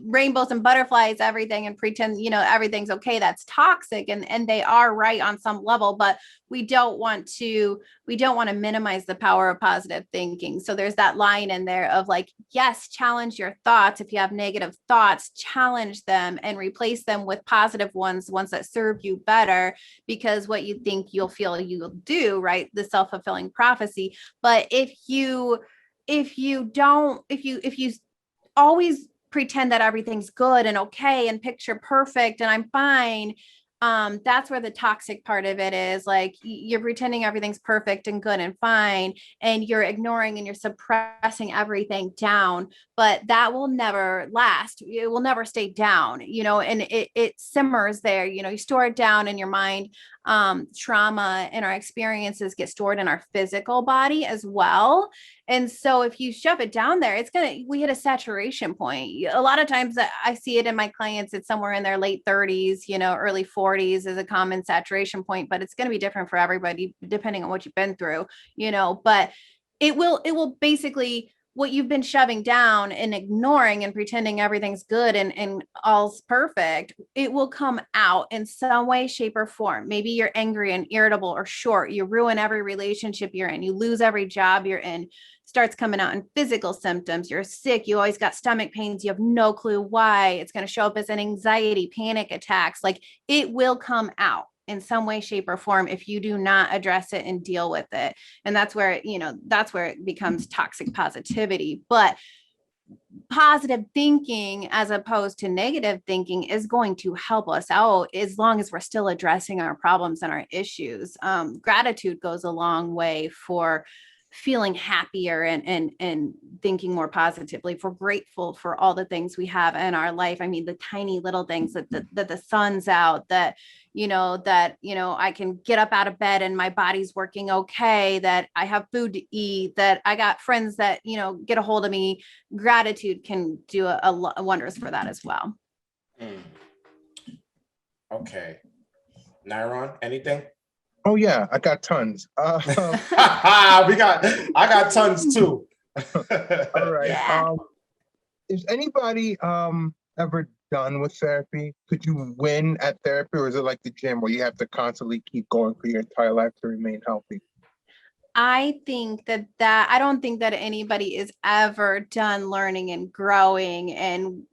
rainbows and butterflies, everything, and pretend, everything's okay. That's toxic. And they are right on some level, but we don't want to minimize the power of positive thinking. So there's that line in there of like, yes, challenge your thoughts. If you have negative thoughts, challenge them and replace them with positive ones that serve you better, because what you think you'll feel you'll do, right? The self-fulfilling prophecy. But if you always pretend that everything's good and okay and picture perfect and I'm fine, that's where the toxic part of it is. Like you're pretending everything's perfect and good and fine, and you're ignoring and you're suppressing everything down, but that will never last. It will never stay down, and it simmers there. You store it down in your mind. Trauma and our experiences get stored in our physical body as well. And so if you shove it down there, we hit a saturation point. A lot of times I see it in my clients, it's somewhere in their late 30s, early 40s is a common saturation point, but it's going to be different for everybody depending on what you've been through, but it will basically what you've been shoving down and ignoring and pretending everything's good and all's perfect, it will come out in some way, shape, or form. Maybe you're angry and irritable or short. You ruin every relationship you're in. You lose every job you're in. Starts coming out in physical symptoms. You're sick. You always got stomach pains. You have no clue why. It's going to show up as an anxiety, panic attacks. Like, it will come out in some way, shape, or form if you do not address it and deal with it. And that's where, that's where it becomes toxic positivity. But positive thinking as opposed to negative thinking is going to help us out as long as we're still addressing our problems and our issues. Gratitude goes a long way for feeling happier and thinking more positively. If we're grateful for all the things we have in our life, I mean, the tiny little things that the sun's out, that I can get up out of bed and my body's working okay, that I have food to eat, that I got friends that, get a hold of me. Gratitude can do a wonders for that as well. Okay. Nairon, anything? Oh yeah, I got tons. I got tons too. All right. Yeah. Is anybody ever done with therapy? Could you win at therapy, or is it like the gym where you have to constantly keep going for your entire life to remain healthy? I think that I don't think that anybody is ever done learning and growing and,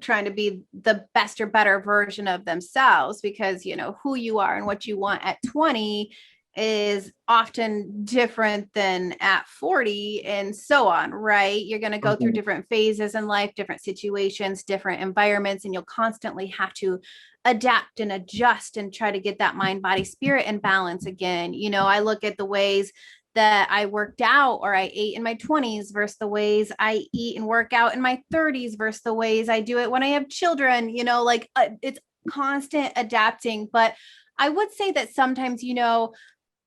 trying to be the best or better version of themselves, because, who you are and what you want at 20 is often different than at 40 and so on, right? You're going to go through different phases in life, different situations, different environments, and you'll constantly have to adapt and adjust and try to get that mind, body, spirit in balance again. I look at the ways that I worked out or I ate in my 20s versus the ways I eat and work out in my 30s versus the ways I do it when I have children. It's constant adapting. But I would say that sometimes,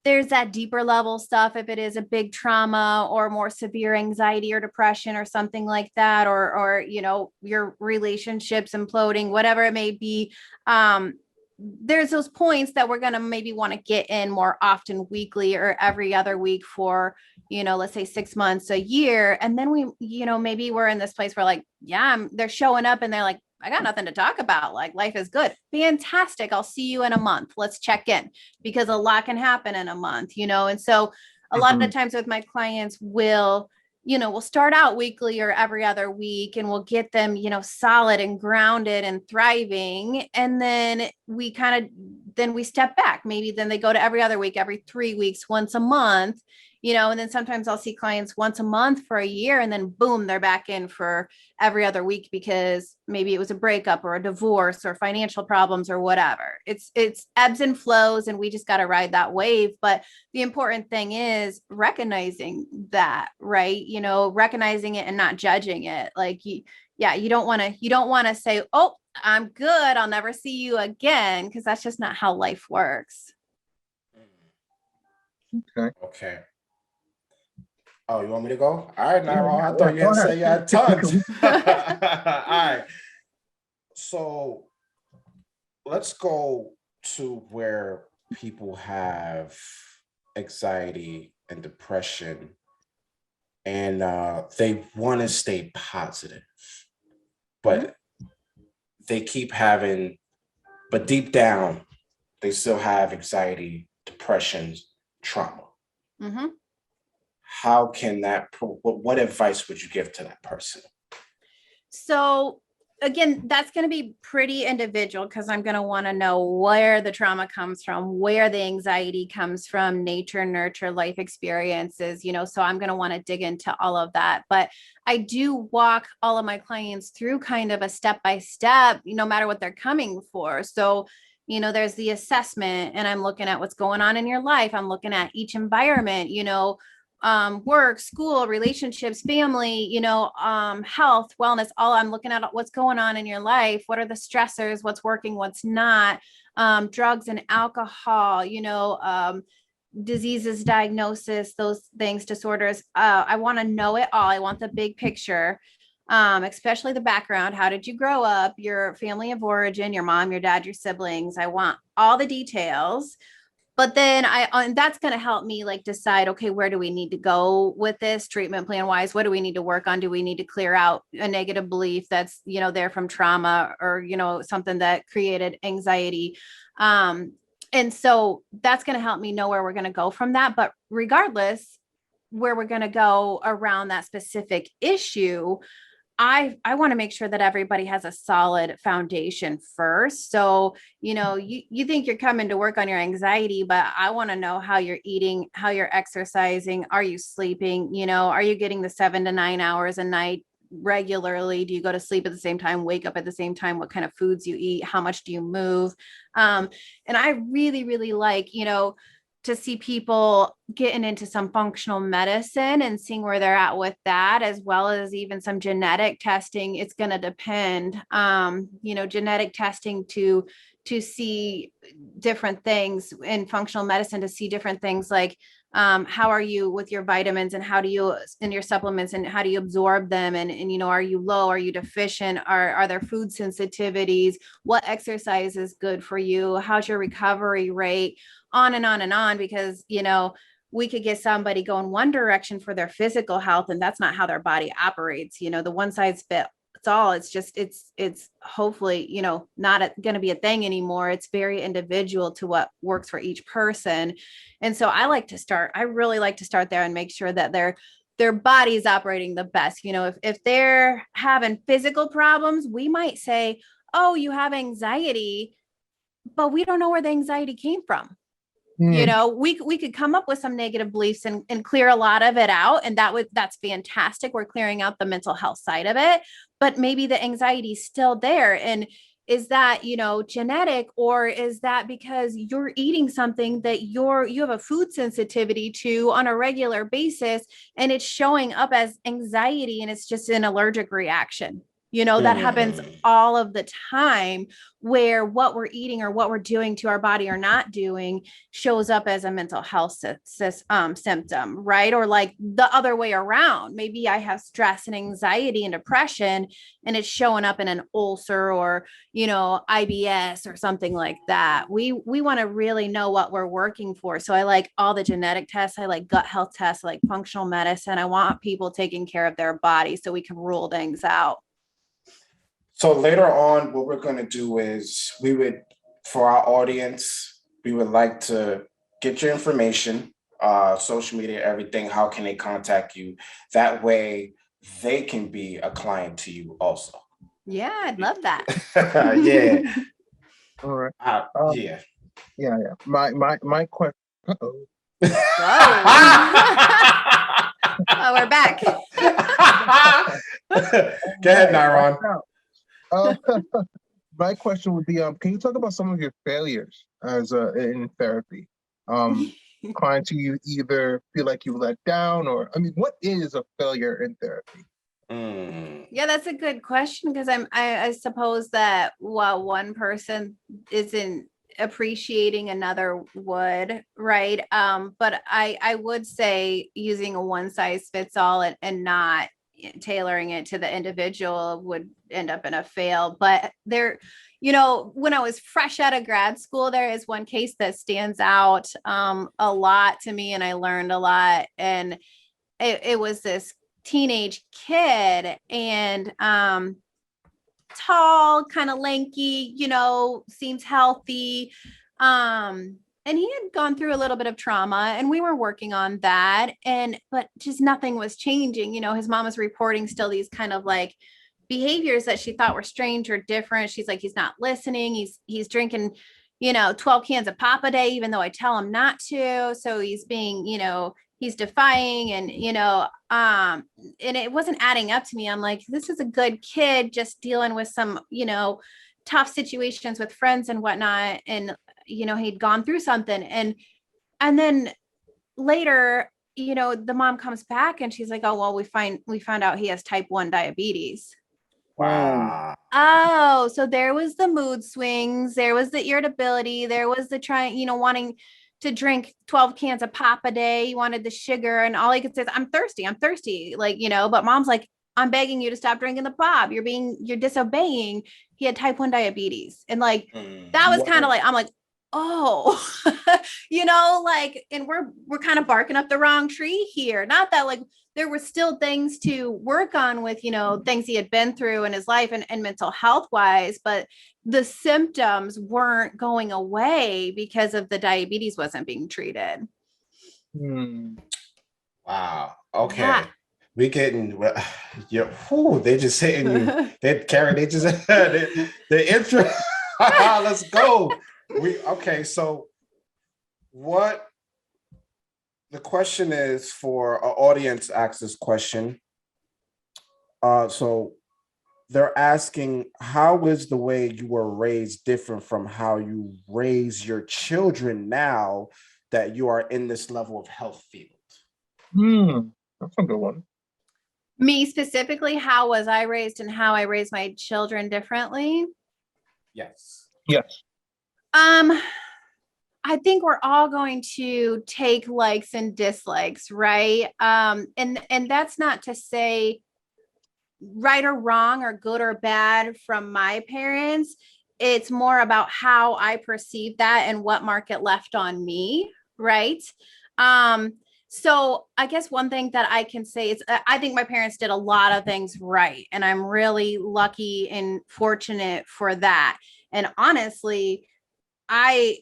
there's that deeper level stuff, if it is a big trauma or more severe anxiety or depression or something like that, or your relationships imploding, whatever it may be. There's those points that we're going to maybe want to get in more often, weekly or every other week for, let's say 6 months, a year. And then we, maybe we're in this place where like, yeah, they're showing up and they're like, I got nothing to talk about. Like, life is good. Fantastic. I'll see you in a month. Let's check in, because a lot can happen in a month, And so a lot of times with my clients we'll start out weekly or every other week, and we'll get them, solid and grounded and thriving. And then we step back. Maybe then they go to every other week, every 3 weeks, once a month, and then sometimes I'll see clients once a month for a year, and then boom, they're back in for every other week because maybe it was a breakup or a divorce or financial problems or whatever. It's ebbs and flows, and we just got to ride that wave. But the important thing is recognizing that, right? Recognizing it and not judging it. Like, you don't want to say, oh, I'm good, I'll never see you again, because that's just not how life works. Okay. Oh, you want me to go? All right, Nairon. I thought you had said you had tons. All right. So let's go to where people have anxiety and depression, and they want to stay positive, but they keep having, but deep down, they still have anxiety, depression, trauma. How can that, what advice would you give to that person? So again, that's going to be pretty individual, because I'm going to want to know where the trauma comes from, where the anxiety comes from, nature, nurture, life experiences, so I'm going to want to dig into all of that. But I do walk all of my clients through kind of a step-by-step, no matter what they're coming for. So there's the assessment, and I'm looking at what's going on in your life. I'm looking at each environment, work, school, relationships, family, health, wellness, all. I'm looking at what's going on in your life. What are the stressors? What's working? What's not? Drugs and alcohol, diseases, diagnosis, those things, disorders. I want to know it all. I want the big picture, especially the background. How did you grow up? Your family of origin, your mom, your dad, your siblings. I want all the details. But then and that's going to help me like decide, okay, where do we need to go with this treatment plan wise? What do we need to work on? Do we need to clear out a negative belief that's, there from trauma, or, something that created anxiety? And so that's going to help me know where we're going to go from that. But regardless, where we're going to go around that specific issue, I want to make sure that everybody has a solid foundation first. So, you think you're coming to work on your anxiety, but I want to know how you're eating, how you're exercising. Are you sleeping? Are you getting the 7 to 9 hours a night regularly? Do you go to sleep at the same time, wake up at the same time? What kind of foods you eat? How much do you move? And I really, really like, to see people getting into some functional medicine and seeing where they're at with that, as well as even some genetic testing. It's going to depend, genetic testing to see different things in functional medicine, to see different things like, how are you with your vitamins, and how do you in your supplements, and how do you absorb them? And are you low? Are you deficient? Are there food sensitivities? What exercise is good for you? How's your recovery rate? On and on and on, because, we could get somebody going one direction for their physical health, and that's not how their body operates. The one size fits all. It's just, it's hopefully, not going to be a thing anymore. It's very individual to what works for each person. And so I really like to start there and make sure that their body is operating the best. If they're having physical problems, we might say, oh, you have anxiety, but we don't know where the anxiety came from. We could come up with some negative beliefs and clear a lot of it out. And that's fantastic. We're clearing out the mental health side of it, but maybe the anxiety is still there. And is that, genetic, or is that because you're eating something that you have a food sensitivity to on a regular basis, and it's showing up as anxiety, and it's just an allergic reaction? That happens all of the time, where what we're eating or what we're doing to our body or not doing shows up as a mental health symptom, right? Or like the other way around. Maybe I have stress and anxiety and depression, and it's showing up in an ulcer or, IBS or something like that. We want to really know what we're working for. So I like all the genetic tests. I like gut health tests, I like functional medicine. I want people taking care of their body so we can rule things out. So later on, what we're going to do is for our audience, we would like to get your information, social media, everything. How can they contact you? That way they can be a client to you also. Yeah, I'd love that. Yeah. All right. Yeah. Yeah. My question. Uh-oh. Oh, we're back. Go ahead, Nyron. My question would be, can you talk about some of your failures in therapy? Clients you either feel like you let down, or what is a failure in therapy? Yeah, that's a good question, because I suppose that while one person isn't appreciating, another would, right? But I would say using a one size fits all and not tailoring it to the individual would end up in a fail. But there, when I was fresh out of grad school, there is one case that stands out a lot to me, and I learned a lot. And it was this teenage kid, and tall, kind of lanky, seems healthy. And he had gone through a little bit of trauma, and we were working on that. But just nothing was changing. His mom was reporting still these kind of like behaviors that she thought were strange or different. She's like, he's not listening. He's drinking, 12 cans of pop a day, even though I tell him not to. So he's being, he's defying, and, and it wasn't adding up to me. I'm like, this is a good kid just dealing with some, tough situations with friends and whatnot. And, he'd gone through something. And then later, the mom comes back and she's like, oh, well, we found out he has type 1 diabetes. Wow. Oh, so there was the mood swings, there was the irritability, there was the wanting to drink 12 cans of pop a day. He wanted the sugar, and all he could say is, I'm thirsty. Like, but mom's like, I'm begging you to stop drinking the pop. You're disobeying. He had type 1 diabetes. And like, that was kind of like, I'm like, oh, like, and we're kind of barking up the wrong tree here. Not that like there were still things to work on with, things he had been through in his life and mental health wise, but the symptoms weren't going away because of the diabetes wasn't being treated. Hmm. Wow. Yeah. Okay. We getting yeah. Whew, they just hitting you. They Carrie. They just the intro. Let's go. We okay. So what the question is for our audience asks this question. So they're asking, how is the way you were raised different from how you raise your children now that you are in this level of health field? That's a good one. Me specifically, how was I raised and how I raised my children differently? Yes. Yes. I think we're all going to take likes and dislikes, right? And that's not to say right or wrong or good or bad from my parents. It's more about how I perceive that and what mark it left on me, right? So I guess one thing that I can say is I think my parents did a lot of things right, and I'm really lucky and fortunate for that. And honestly, I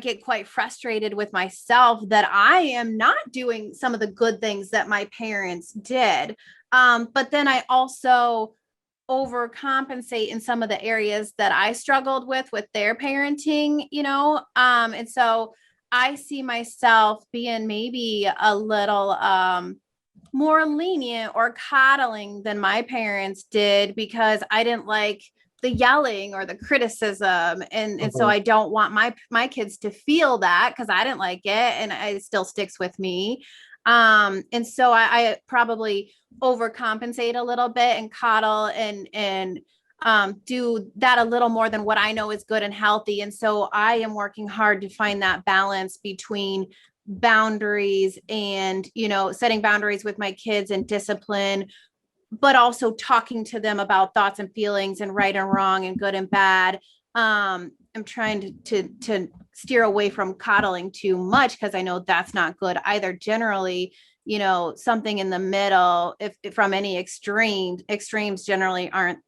get quite frustrated with myself that I am not doing some of the good things that my parents did. But then I also overcompensate in some of the areas that I struggled with their parenting, and so I see myself being maybe a little more lenient or coddling than my parents did because I didn't like the yelling or the criticism, and so I don't want my kids to feel that because I didn't like it and it still sticks with me. And so I probably overcompensate a little bit and coddle and do that a little more than what I know is good and healthy. And so I am working hard to find that balance between boundaries and, setting boundaries with my kids and discipline, but also talking to them about thoughts and feelings and right and wrong and good and bad. I'm trying to steer away from coddling too much because I know that's not good either. Generally, something in the middle, if from any extremes generally aren't,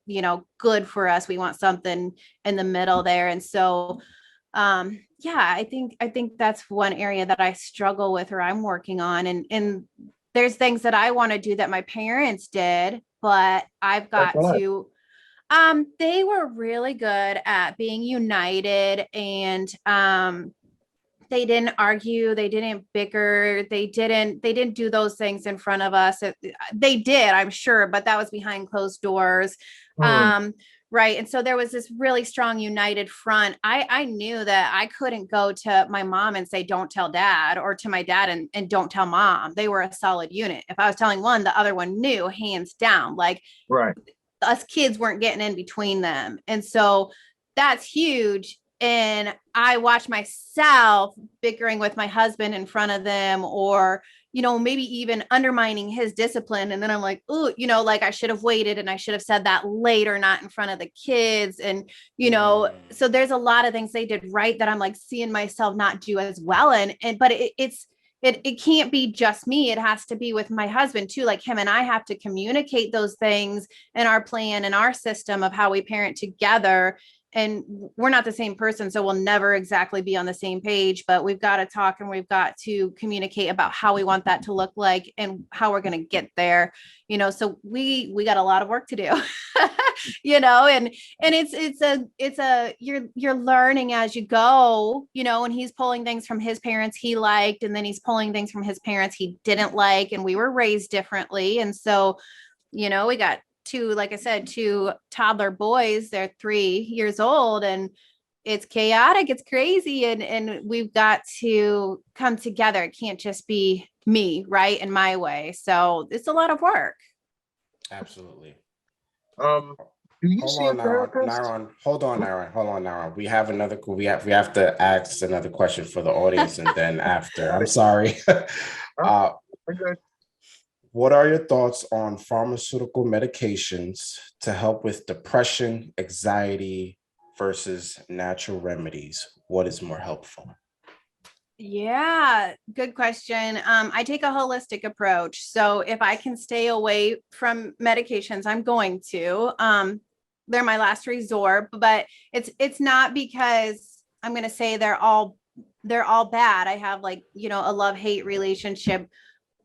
good for us. We want something in the middle there. And so yeah, I think that's one area that I struggle with or I'm working on. And there's things that I want to do that my parents did, but I've got to they were really good at being united, and they didn't argue, they didn't bicker, they didn't do those things in front of us. They did, I'm sure, but that was behind closed doors. Right. And so there was this really strong united front. I knew that I couldn't go to my mom and say, don't tell dad, or to my dad and don't tell mom. They were a solid unit. If I was telling one, the other one knew, hands down. Like, Right. us kids weren't getting in between them. And so that's huge. And I watch myself bickering with my husband in front of them, or, maybe even undermining his discipline. And then I'm like, oh, like I should have waited and I should have said that later, not in front of the kids. And, so there's a lot of things they did right that I'm like seeing myself not do as well. But it can't be just me. It has to be with my husband too. Like him and I have to communicate those things in our plan and our system of how we parent together. And we're not the same person, so we'll never exactly be on the same page, but we've got to talk and we've got to communicate about how we want that to look like and how we're going to get there. So we got a lot of work to do. And it's you're learning as you go, and he's pulling things from his parents he liked, and then he's pulling things from his parents he didn't like, and we were raised differently. And so, we got like I said, two toddler boys. They're 3 years old, and it's chaotic, it's crazy, and we've got to come together. It can't just be me, right, in my way. So it's a lot of work. Absolutely. Do you see a therapist? Hold on, Naron. We have to ask another question for the audience, and then after. I'm sorry. Okay. What are your thoughts on pharmaceutical medications to help with depression, anxiety, versus natural remedies? What is more helpful? Yeah, good question. I take a holistic approach. So if I can stay away from medications, I'm going to. They're my last resort, but it's not because I'm going to say they're all bad. I have like, a love-hate relationship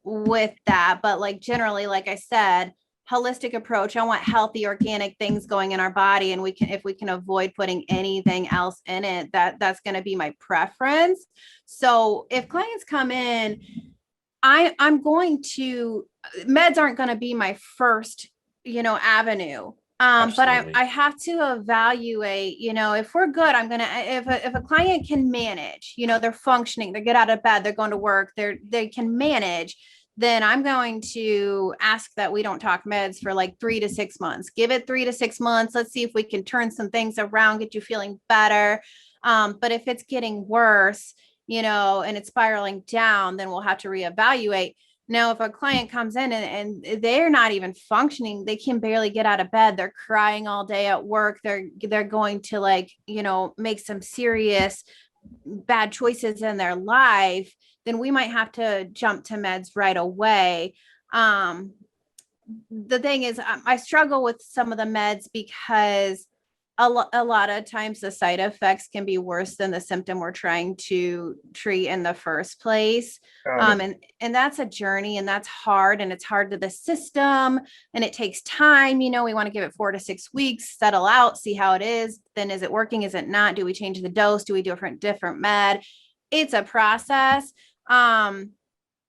with that, but like generally, like I said, holistic approach. I want healthy organic things going in our body, and if we can avoid putting anything else in it, that's going to be my preference. So if clients come in, I'm going to, meds aren't going to be my first, avenue. But Absolutely. I have to evaluate, if we're good, I'm going to, if a client can manage, they're functioning, they get out of bed, they're going to work, they can manage, then I'm going to ask that we don't talk meds for like 3 to 6 months. Give it 3 to 6 months. Let's see if we can turn some things around, get you feeling better. But if it's getting worse, and it's spiraling down, then we'll have to reevaluate. Now, if a client comes in and they're not even functioning, they can barely get out of bed, they're crying all day at work, they're going to like, make some serious bad choices in their life, then we might have to jump to meds right away. The thing is, I struggle with some of the meds because a lot of times the side effects can be worse than the symptom we're trying to treat in the first place. And that's a journey, and that's hard, and it's hard to the system, and it takes time. We want to give it 4 to 6 weeks, settle out, see how it is. Then is it working? Is it not? Do we change the dose? Do we do a different med? It's a process. And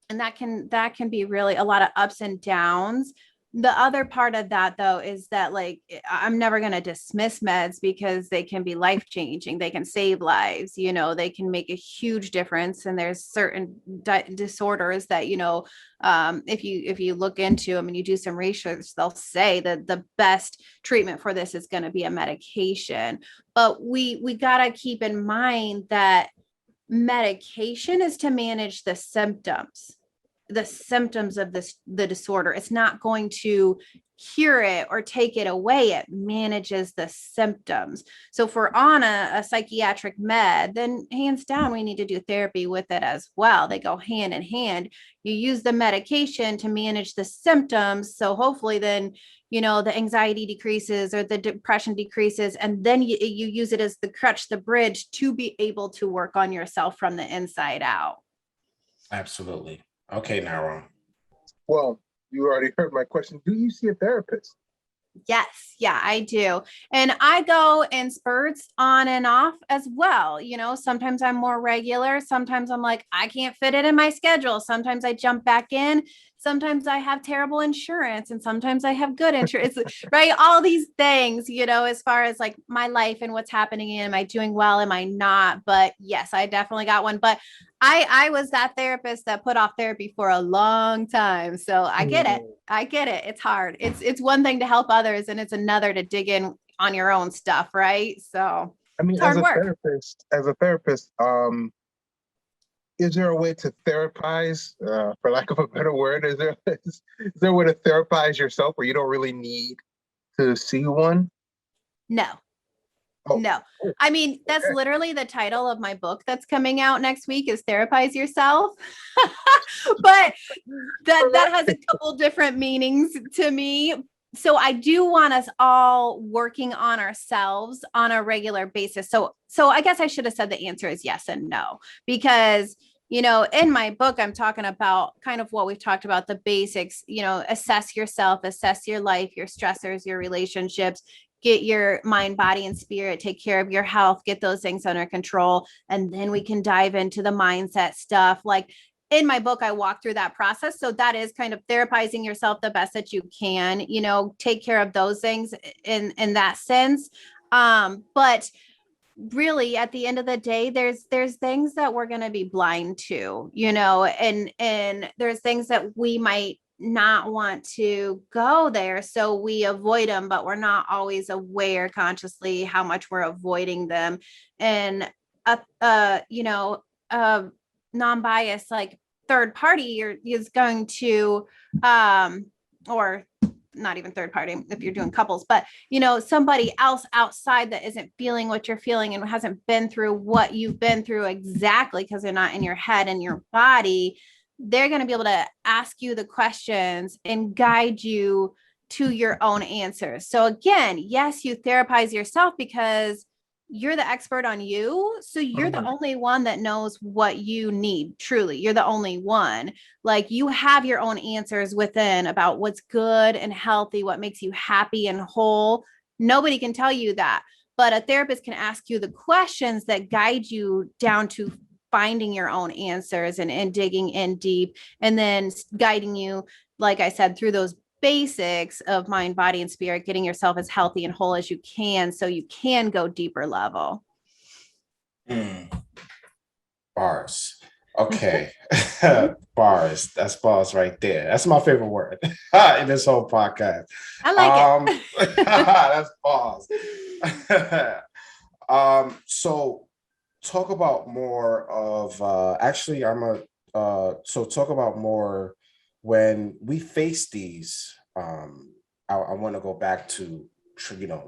that can be really a lot of ups and downs. The other part of that though is that like I'm never going to dismiss meds because they can be life changing, they can save lives, they can make a huge difference. And there's certain disorders that if you look into them and you do some research, they'll say that the best treatment for this is going to be a medication. But we got to keep in mind that medication is to manage the symptoms of the disorder. It's not going to cure it or take it away. It manages the symptoms. So if we're on a psychiatric med, then hands down, we need to do therapy with it as well. They go hand in hand. You use the medication to manage the symptoms. So hopefully then, the anxiety decreases or the depression decreases. And then you use it as the crutch, the bridge to be able to work on yourself from the inside out. Absolutely. Okay, Nara. Well, you already heard my question. Do you see a therapist? Yes. Yeah, I do. And I go in spurts on and off as well. Sometimes I'm more regular. Sometimes I'm like, I can't fit it in my schedule. Sometimes I jump back in. Sometimes I have terrible insurance, and sometimes I have good insurance, right? All these things, as far as like my life and what's happening. Am I doing well? Am I not? But yes, I definitely got one. But I was that therapist that put off therapy for a long time. So I get it. It's hard. It's one thing to help others, and it's another to dig in on your own stuff, right? So I mean, it's hard work. as a therapist, is there a way to therapize, for lack of a better word? Is there a way to therapize yourself where you don't really need to see one? No. Oh. No. I mean, that's literally the title of my book that's coming out next week is Therapize Yourself. But that has a couple different meanings to me. So I do want us all working on ourselves on a regular basis. So I guess I should have said the answer is yes and no, because in my book, I'm talking about kind of what we've talked about, the basics, assess yourself, assess your life, your stressors, your relationships, get your mind, body, and spirit, take care of your health, get those things under control. And then we can dive into the mindset stuff. Like in my book, I walk through that process. So that is kind of therapizing yourself the best that you can, take care of those things in that sense. But really at the end of the day, there's things that we're going to be blind to, and there's things that we might not want to go there, so we avoid them, but we're not always aware consciously how much we're avoiding them. And a non-biased like third party is going to or not even third party if you're doing couples, but somebody else outside that isn't feeling what you're feeling and hasn't been through what you've been through exactly, because they're not in your head and your body, they're going to be able to ask you the questions and guide you to your own answers. So again, yes, you therapize yourself because you're the expert on you. So you're the only one that knows what you need. Truly, you're the only one. Like, you have your own answers within about what's good and healthy, what makes you happy and whole. Nobody can tell you that, but a therapist can ask you the questions that guide you down to finding your own answers and digging in deep, and then guiding you, like I said, through those basics of mind, body, and spirit, getting yourself as healthy and whole as you can so you can go deeper level. Bars. Okay. Bars. That's bars right there. That's my favorite word in this whole podcast. I like it. That's bars. So talk about more of talk about more when we face these. I want to go back to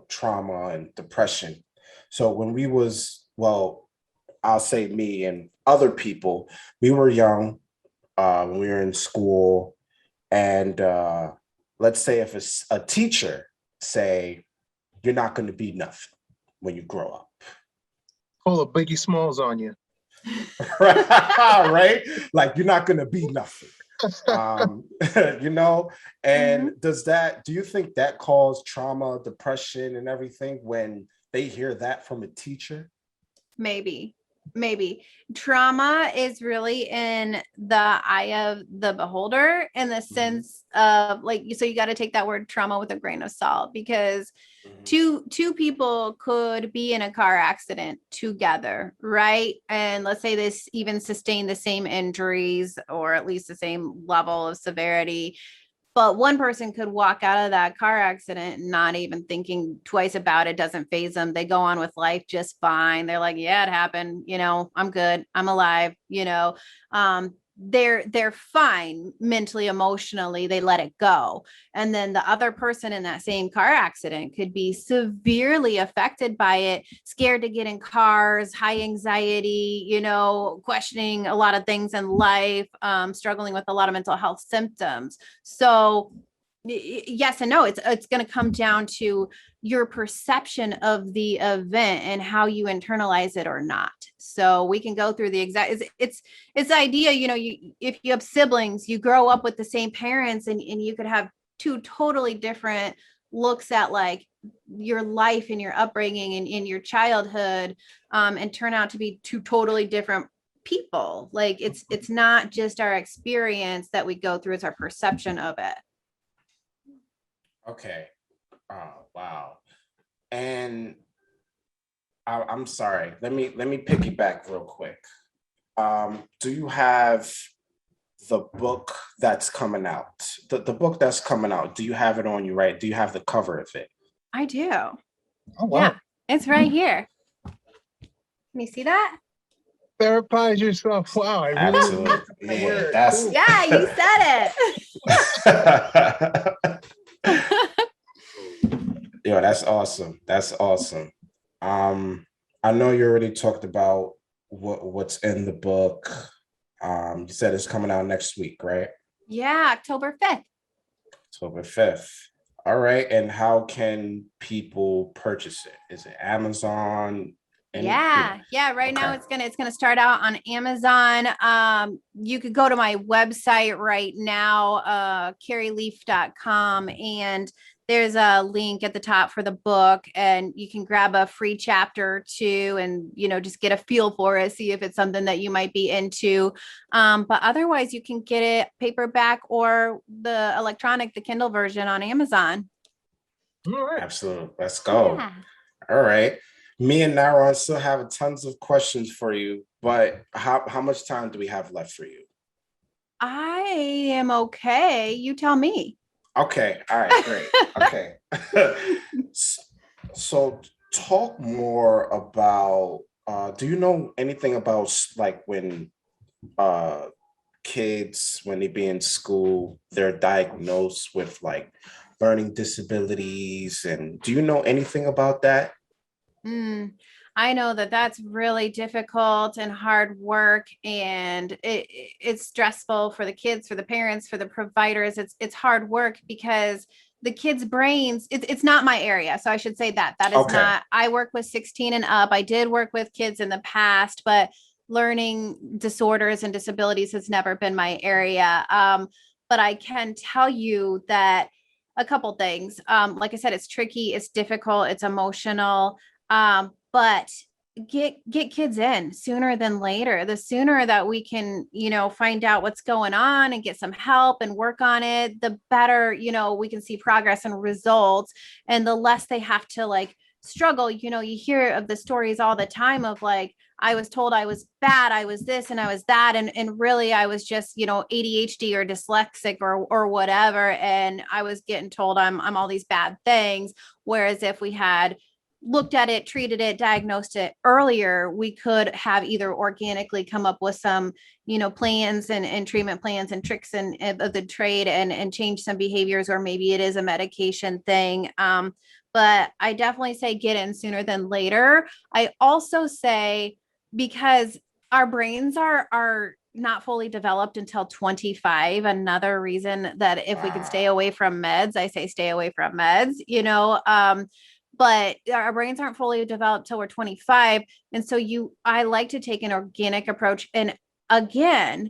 trauma and depression. So when we was, well, I'll say me and other people, we were young, when we were in school, and let's say if a teacher say, you're not going to be nothing when you grow up. Pull a Biggie Smalls on you. Right? Like, you're not going to be nothing. And do you think that caused trauma, depression, and everything when they hear that from a teacher? Maybe trauma is really in the eye of the beholder, in the sense of, like, so you got to take that word trauma with a grain of salt, because two people could be in a car accident together, right? And let's say this even sustain the same injuries, or at least the same level of severity. But one person could walk out of that car accident not even thinking twice about it, doesn't faze them. They go on with life just fine. They're like, yeah, it happened. I'm good. I'm alive. They're fine mentally, emotionally. They let it go. And then the other person in that same car accident could be severely affected by it, scared to get in cars, high anxiety, questioning a lot of things in life, struggling with a lot of mental health symptoms. So yes and no, it's going to come down to your perception of the event and how you internalize it or not. So we can go through the exact, it's the idea, if you have siblings, you grow up with the same parents, and you could have two totally different looks at, like, your life and your upbringing and in your childhood, and turn out to be two totally different people. Like, it's not just our experience that we go through, it's our perception of it. Okay. Oh, wow. And I'm sorry. Let me piggyback real quick. Do you have the book that's coming out? The book that's coming out. Do you have it on you, right? Do you have the cover of it? I do. Oh, wow. Yeah, it's right here. Can you see that? Therapize yourself. Wow. I really Absolutely. Yeah, that's cool. Yeah, you said it. Yo, that's awesome. That's awesome. I know you already talked about what's in the book. You said it's coming out next week, right? Yeah, October 5th. October 5th. All right. And how can people purchase it? Is it Amazon? Yeah. Right now it's gonna start out on Amazon. You could go to my website right now, carrieleaf.com, and there's a link at the top for the book, and you can grab a free chapter or two and, just get a feel for it, see if it's something that you might be into. But otherwise you can get it paperback or the Kindle version on Amazon. All right. Absolutely. Let's go. Yeah. All right. Me and Nara still have tons of questions for you, but how much time do we have left for you? I am okay. You tell me. Okay. All right. Great. Okay. So talk more about, do you know anything about, like, when kids, when they be in school, they're diagnosed with, like, learning disabilities, and do you know anything about that? I know that that's really difficult and hard work, and it's stressful for the kids, for the parents, for the providers. It's hard work because the kids' brains, it's not my area. So I should say that is Okay. not, I work with 16 and up. I did work with kids in the past, but learning disorders and disabilities has never been my area. But I can tell you that a couple things. Like I said, it's tricky, it's difficult, it's emotional. But get kids in sooner than later. The sooner that we can, find out what's going on and get some help and work on it, the better, we can see progress and results, and the less they have to like struggle. You hear of the stories all the time of like, I was told I was bad, I was this and I was that, and really I was just, ADHD or dyslexic or whatever, and I was getting told I'm all these bad things. Whereas if we had looked at it, treated it, diagnosed it earlier, we could have either organically come up with some, plans and treatment plans and tricks of the trade, and change some behaviors, or maybe it is a medication thing. But I definitely say get in sooner than later. I also say, because our brains are not fully developed until 25. Another reason that if we can stay away from meds, I say stay away from meds, but our brains aren't fully developed till we're 25. And so I like to take an organic approach. And again,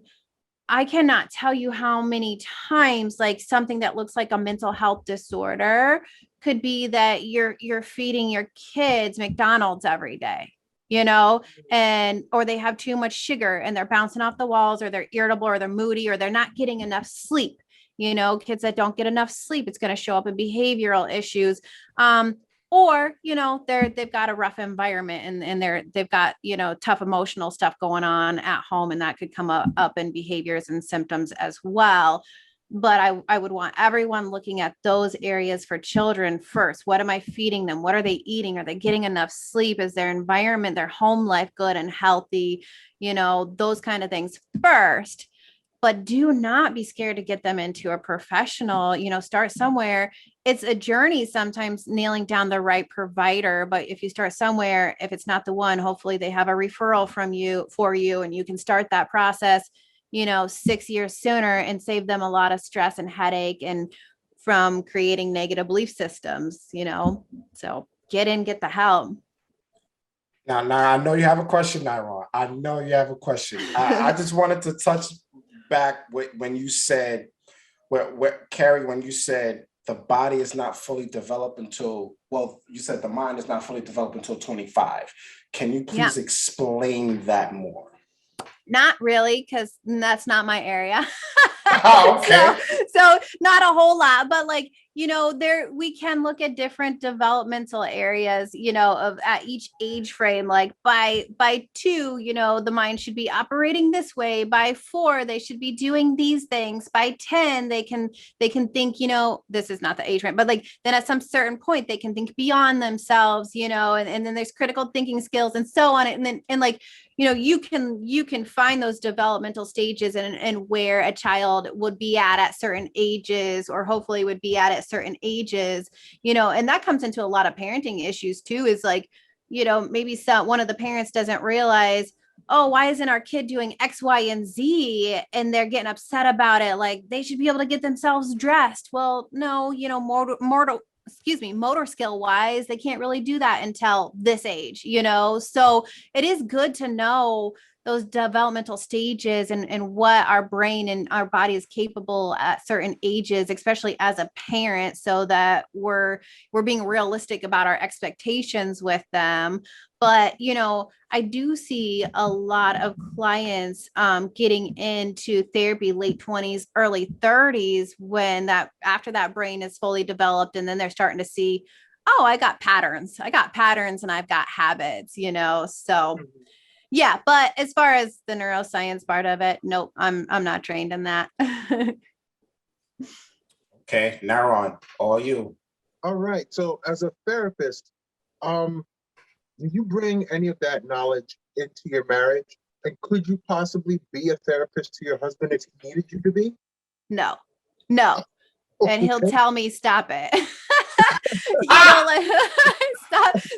I cannot tell you how many times like something that looks like a mental health disorder could be that you're feeding your kids McDonald's every day, and or they have too much sugar and they're bouncing off the walls, or they're irritable, or they're moody, or they're not getting enough sleep. Kids that don't get enough sleep, it's going to show up in behavioral issues. Or they've got a rough environment, and they've got tough emotional stuff going on at home, and that could come up in behaviors and symptoms as well. But I would want everyone looking at those areas for children first. What am I feeding them? What are they eating? Are they getting enough sleep? Is their environment, their home life good and healthy? Those kind of things first. But do not be scared to get them into a professional. Start somewhere. It's a journey sometimes nailing down the right provider, but if you start somewhere, if it's not the one, hopefully they have a referral for you, and you can start that process 6 years sooner, and save them a lot of stress and headache, and from creating negative belief systems. So get in, get the help. Now I know you have a question, Nyron. I know you have a question. I just wanted to touch back when you said, Carrie, when you said the body is not fully developed until, well, you said the mind is not fully developed until 25. Can you please explain that more? Not really, because that's not my area. Oh, okay. So not a whole lot, but like, there we can look at different developmental areas, of at each age frame. Like by 2, the mind should be operating this way. By 4, they should be doing these things. By 10, they can think, this is not the age frame, but like then at some certain point they can think beyond themselves, and then there's critical thinking skills and so on. And then like, you can find those developmental stages and where a child would be at certain ages, or hopefully would be at certain ages, and that comes into a lot of parenting issues too, is like, maybe one of the parents doesn't realize, oh, why isn't our kid doing X, Y, and Z? And they're getting upset about it. Like they should be able to get themselves dressed. Well, no, motor skill wise, they can't really do that until this age, so it is good to know those developmental stages, and what our brain and our body is capable at certain ages, especially as a parent, so that we're being realistic about our expectations with them. But I do see a lot of clients getting into therapy late 20s, early 30s, when after that brain is fully developed, and then they're starting to see, oh, I got patterns, and I've got habits, so yeah. But as far as the neuroscience part of it, nope, I'm not trained in that. Okay, Nyron, all you. All right. So as a therapist, do you bring any of that knowledge into your marriage? And could you possibly be a therapist to your husband if he needed you to be? No. and he'll Okay. tell me, stop it. Like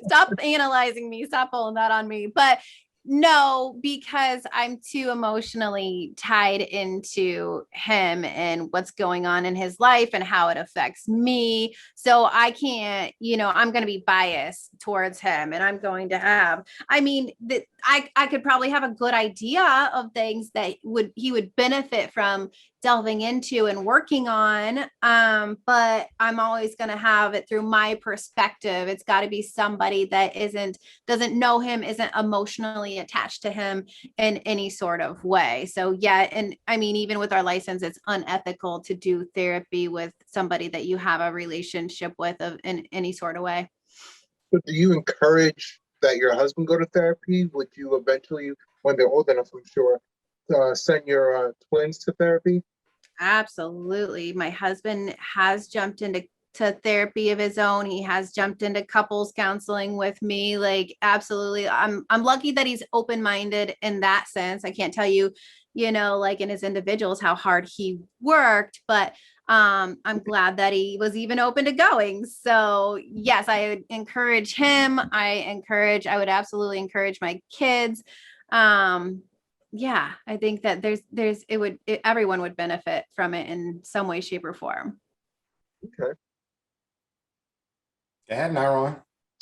stop analyzing me, stop pulling that on me. But no, because I'm too emotionally tied into him and what's going on in his life and how it affects me. So I can't, I'm going to be biased towards him, and I'm going to have, I mean, that I could probably have a good idea of things that he would benefit from delving into and working on. But I'm always going to have it through my perspective. It's got to be somebody that doesn't know him, isn't emotionally attached to him in any sort of way. So yeah. And I mean, even with our license, it's unethical to do therapy with somebody that you have a relationship with in any sort of way. So do you encourage that your husband go to therapy? Would you eventually, when they're old enough, I'm sure, send your twins to therapy? Absolutely. My husband has jumped into therapy of his own. He has jumped into couples counseling with me. Like, absolutely. I'm lucky that he's open-minded in that sense. I can't tell you, like in his individuals, how hard he worked, but I'm glad that he was even open to going. So yes, I would encourage him. I would absolutely encourage my kids. Yeah, I think that everyone would benefit from it in some way, shape, or form. Okay. Go ahead, Myron.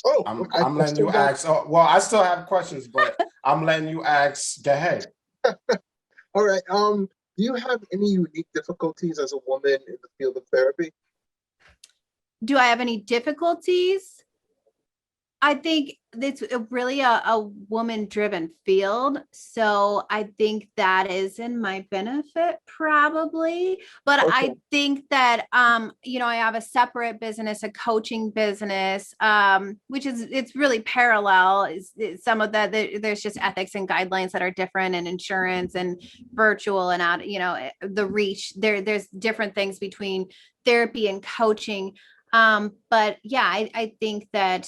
Oh, I'm letting you ask. Oh, well, I still have questions, but I'm letting you ask. Go ahead. All right. Do you have any unique difficulties as a woman in the field of therapy? Do I have any difficulties? I think it's really a woman-driven field. So I think that is in my benefit, probably. But Okay. I think that, I have a separate business, a coaching business, which it's really parallel. Is some of that, there's just ethics and guidelines that are different, and insurance and virtual and out, the reach. There's different things between therapy and coaching. But yeah, I think that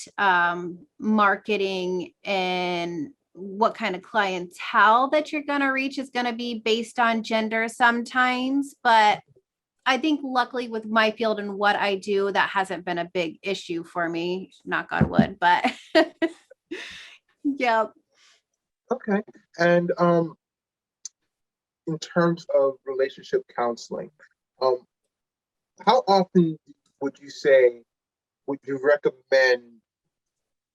marketing and what kind of clientele that you're going to reach is going to be based on gender sometimes. But I think luckily with my field and what I do, that hasn't been a big issue for me, knock on wood, but yeah. Okay. And in terms of relationship counseling, um, how often would you recommend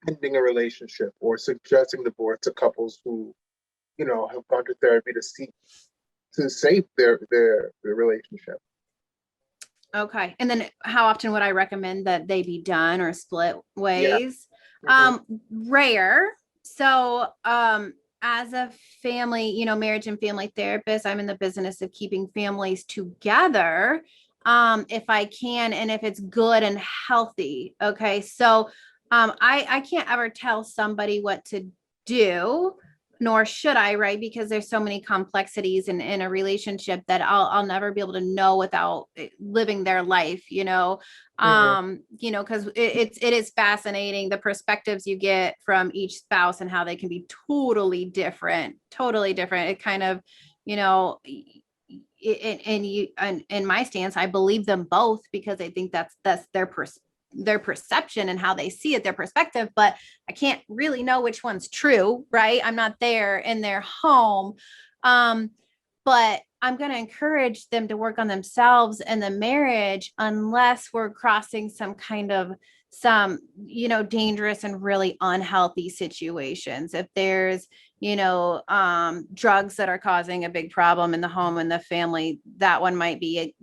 ending a relationship or suggesting divorce to couples who, have gone to therapy to save their relationship? Okay. And then how often would I recommend that they be done or split Yeah. ways? Mm-hmm. Rare. So, as a family, marriage and family therapist, I'm in the business of keeping families together. If I can, and if it's good and healthy. Okay. So, I can't ever tell somebody what to do, nor should I, right? Because there's so many complexities in a relationship that I'll never be able to know without living their life, because it is fascinating the perspectives you get from each spouse and how they can be totally different. It kind of, and in my stance, I believe them both because I think that's their perception and how they see it, their perspective, but I can't really know which one's true, right? I'm not there in their home. But I'm going to encourage them to work on themselves and the marriage unless we're crossing some dangerous and really unhealthy situations. If there's, drugs that are causing a big problem in the home and the family, that one might be,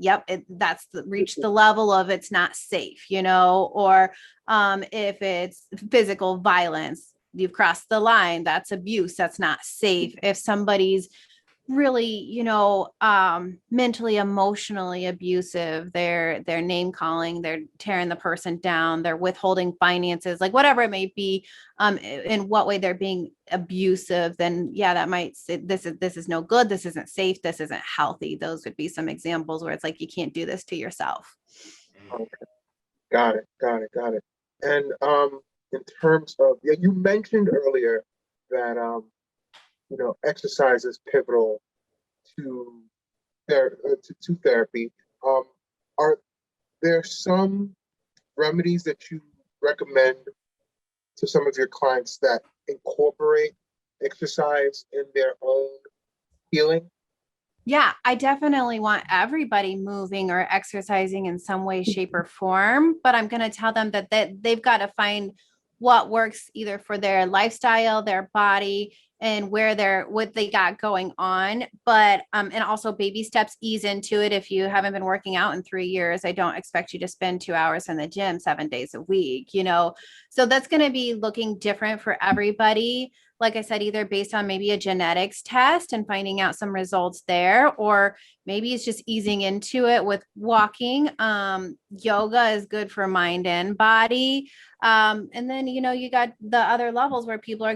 reached the level of it's not safe, or if it's physical violence, you've crossed the line, that's abuse, that's not safe. If somebody's really, mentally, emotionally abusive, they're name calling, they're tearing the person down, they're withholding finances, like whatever it may be, in what way they're being abusive, then yeah, that might say this is no good, this isn't safe, this isn't healthy. Those would be some examples where it's like, you can't do this to yourself. Okay. Got it. And in terms of, yeah, you mentioned earlier that exercise is pivotal to to therapy. Are there some remedies that you recommend to some of your clients that incorporate exercise in their own healing? Yeah, I definitely want everybody moving or exercising in some way, shape, or form. But I'm going to tell them that they've got to find what works either for their lifestyle, their body, and what they got going on. But and also baby steps, ease into it. If you haven't been working out in 3 years, I don't expect you to spend 2 hours in the gym 7 days a week, So that's going to be looking different for everybody. Like I said, either based on maybe a genetics test and finding out some results there, or maybe it's just easing into it with walking. Yoga is good for mind and body. And then, you got the other levels where people are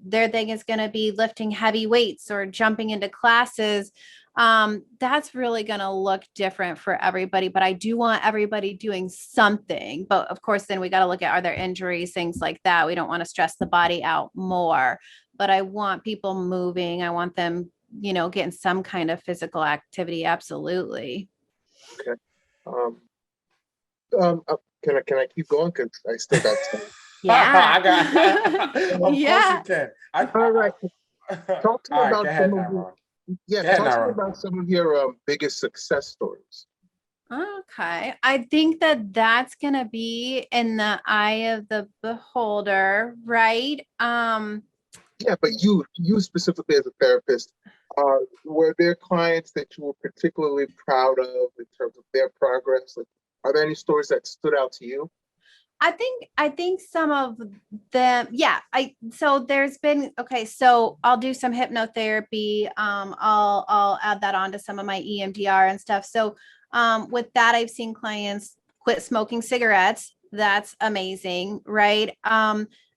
their thing is going to be lifting heavy weights or jumping into classes. That's really going to look different for everybody, but I do want everybody doing something. But of course, then we got to look at, are there injuries, things like that. We don't want to stress the body out more, but I want people moving. I want them, getting some kind of physical activity. Absolutely. Okay. Can I keep going? Because I still got some. Yeah. I got. Of course you can. All right. Talk to me all right, about go ahead, some of Nara. yeah. Go ahead, Talk to me Nara. about some of your biggest success stories. Okay. I think that's going to be in the eye of the beholder, right? Yeah, but you specifically as a therapist, were there clients that you were particularly proud of in terms of their progress? Like, are there any stories that stood out to you? I think some of them, yeah. So there's been, okay, so I'll do some hypnotherapy. I'll add that on to some of my EMDR and stuff. So with that, I've seen clients quit smoking cigarettes. That's amazing, right?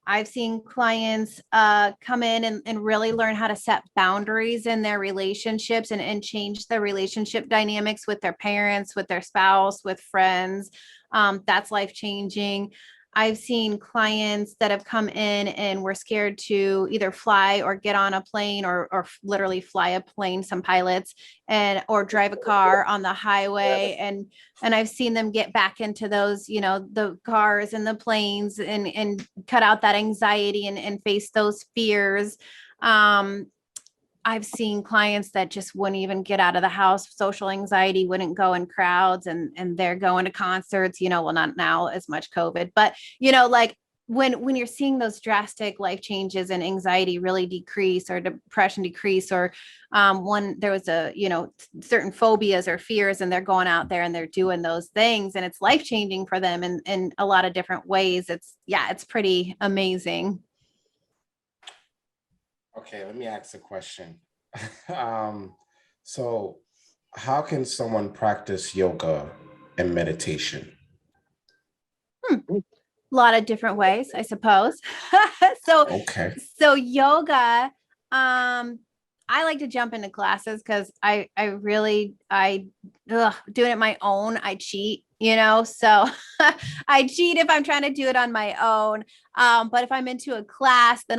I've seen clients come in and really learn how to set boundaries in their relationships and change their relationship dynamics with their parents, with their spouse, with friends. That's life changing. I've seen clients that have come in and were scared to either fly or get on a plane or literally fly a plane, some pilots, or drive a car on the highway. And I've seen them get back into those, the cars and the planes and cut out that anxiety and face those fears. I've seen clients that just wouldn't even get out of the house, social anxiety, wouldn't go in crowds, and they're going to concerts, well, not now as much COVID, but like when you're seeing those drastic life changes and anxiety really decrease or depression decrease, or when there was certain phobias or fears, and they're going out there and they're doing those things and it's life changing for them in a lot of different ways. It's pretty amazing. Okay, let me ask a question. So how can someone practice yoga and meditation? A lot of different ways, I suppose. so Okay. so yoga, I like to jump into classes because I doing it my own, I cheat, so I cheat if I'm trying to do it on my own. But if I'm into a class, then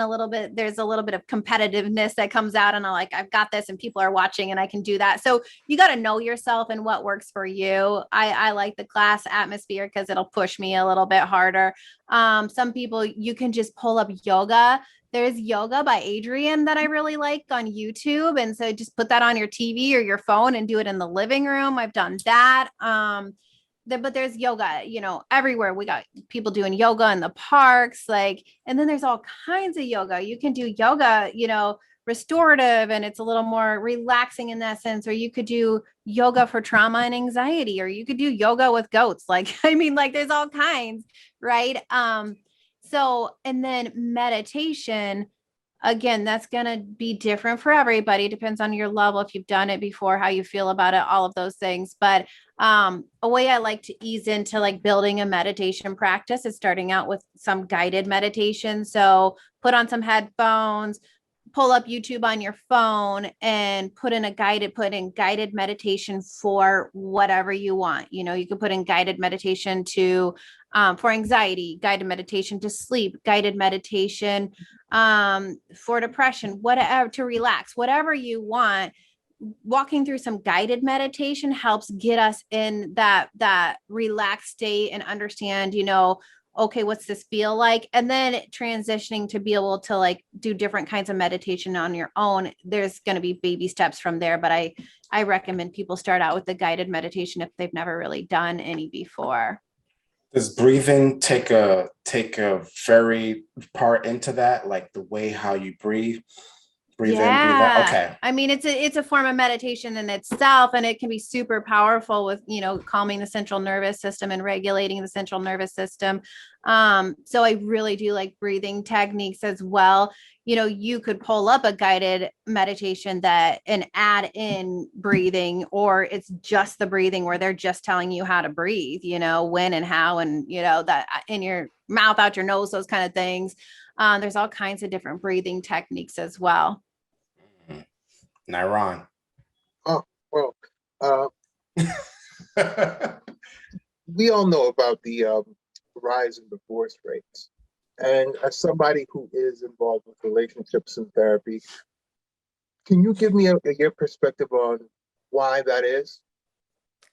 there's a little bit of competitiveness that comes out, and I've got this and people are watching and I can do that. So you got to know yourself and what works for you. I like the class atmosphere because it'll push me a little bit harder. Some people, you can just pull up yoga. There's yoga by Adrienne that I really like on YouTube. And so just put that on your TV or your phone and do it in the living room. I've done that. But there's yoga, everywhere. We got people doing yoga in the parks, and then there's all kinds of yoga. You can do yoga, restorative, and it's a little more relaxing in that sense. Or you could do yoga for trauma and anxiety, or you could do yoga with goats. There's all kinds, right? And then meditation, again, that's going to be different for everybody. Depends on your level. If you've done it before, how you feel about it, all of those things. But a way I like to ease into building a meditation practice is starting out with some guided meditation. So put on some headphones, pull up YouTube on your phone, and put in guided meditation for whatever you want. You can put in guided meditation for anxiety, guided meditation to sleep, guided meditation for depression, whatever, to relax, whatever you want. walking through some guided meditation helps get us in that relaxed state and understand, okay, what's this feel like? And then transitioning to be able to like do different kinds of meditation on your own. There's going to be baby steps from there, but I recommend people start out with the guided meditation if they've never really done any before. Does breathing take a very part into that, like the way how you breathe in, breathe out? Yeah. Okay. I mean, it's a form of meditation in itself, and it can be super powerful with, calming the central nervous system and regulating the central nervous system. So I really do like breathing techniques as well. You could pull up a guided meditation and add in breathing, or it's just the breathing where they're just telling you how to breathe, when and how, and, that in your mouth, out your nose, those kind of things. There's all kinds of different breathing techniques as well. Nairon. Oh, well, uh, we all know about the rise in divorce rates. And as somebody who is involved with relationships and therapy, can you give me your perspective on why that is?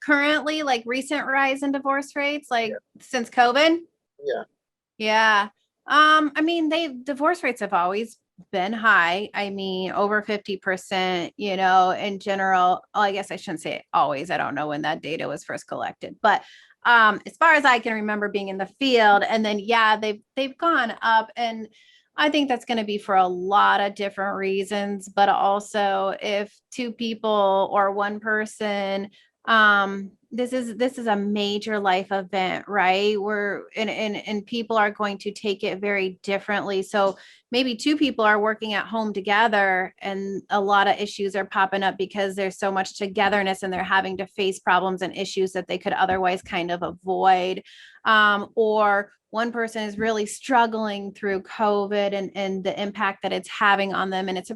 Currently, like recent rise in divorce rates, like Yeah. since COVID? Yeah. Yeah. I mean, divorce rates have always been high. I mean, over 50%, in general. I guess I shouldn't say always. I don't know when that data was first collected, but as far as I can remember being in the field, and then yeah, they've gone up, and I think that's going to be for a lot of different reasons, but also if two people or one person, this is a major life event, right? We're and people are going to take it very differently. So maybe two people are working at home together, and a lot of issues are popping up because there's so much togetherness, and they're having to face problems and issues that they could otherwise kind of avoid. Or one person is really struggling through COVID and the impact that it's having on them. And it's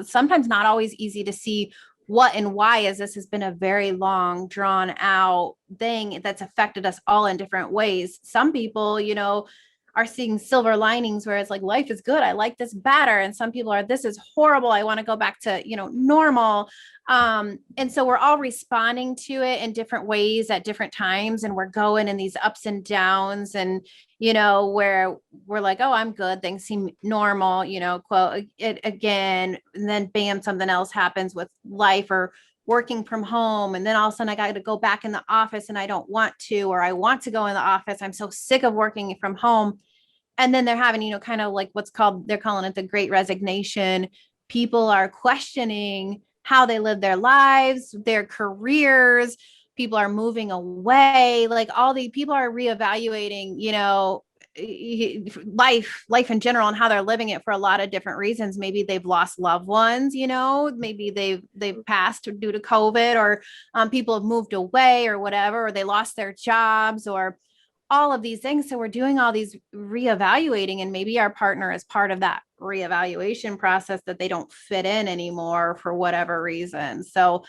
sometimes not always easy to see what and why, as this has been a very long, drawn out thing that's affected us all in different ways. Some people, are seeing silver linings where it's like, life is good, I like this better. And some people are, this is horrible, I want to go back to, normal. And so we're all responding to it in different ways at different times. And we're going in these ups and downs, and, where we're like, oh, I'm good, things seem normal, quote it again. And then bam, something else happens with life or working from home. And then all of a sudden I got to go back in the office and I don't want to, or I want to go in the office. I'm so sick of working from home. And then they're having, kind of like they're calling it the great resignation. People are questioning how they live their lives, their careers. People are moving away. Like all the people are reevaluating, life in general and how they're living it for a lot of different reasons. Maybe they've lost loved ones, maybe they've passed due to COVID, or people have moved away or whatever, or they lost their jobs, or all of these things. So we're doing all these reevaluating, and maybe our partner is part of that reevaluation process, that they don't fit in anymore for whatever reason. So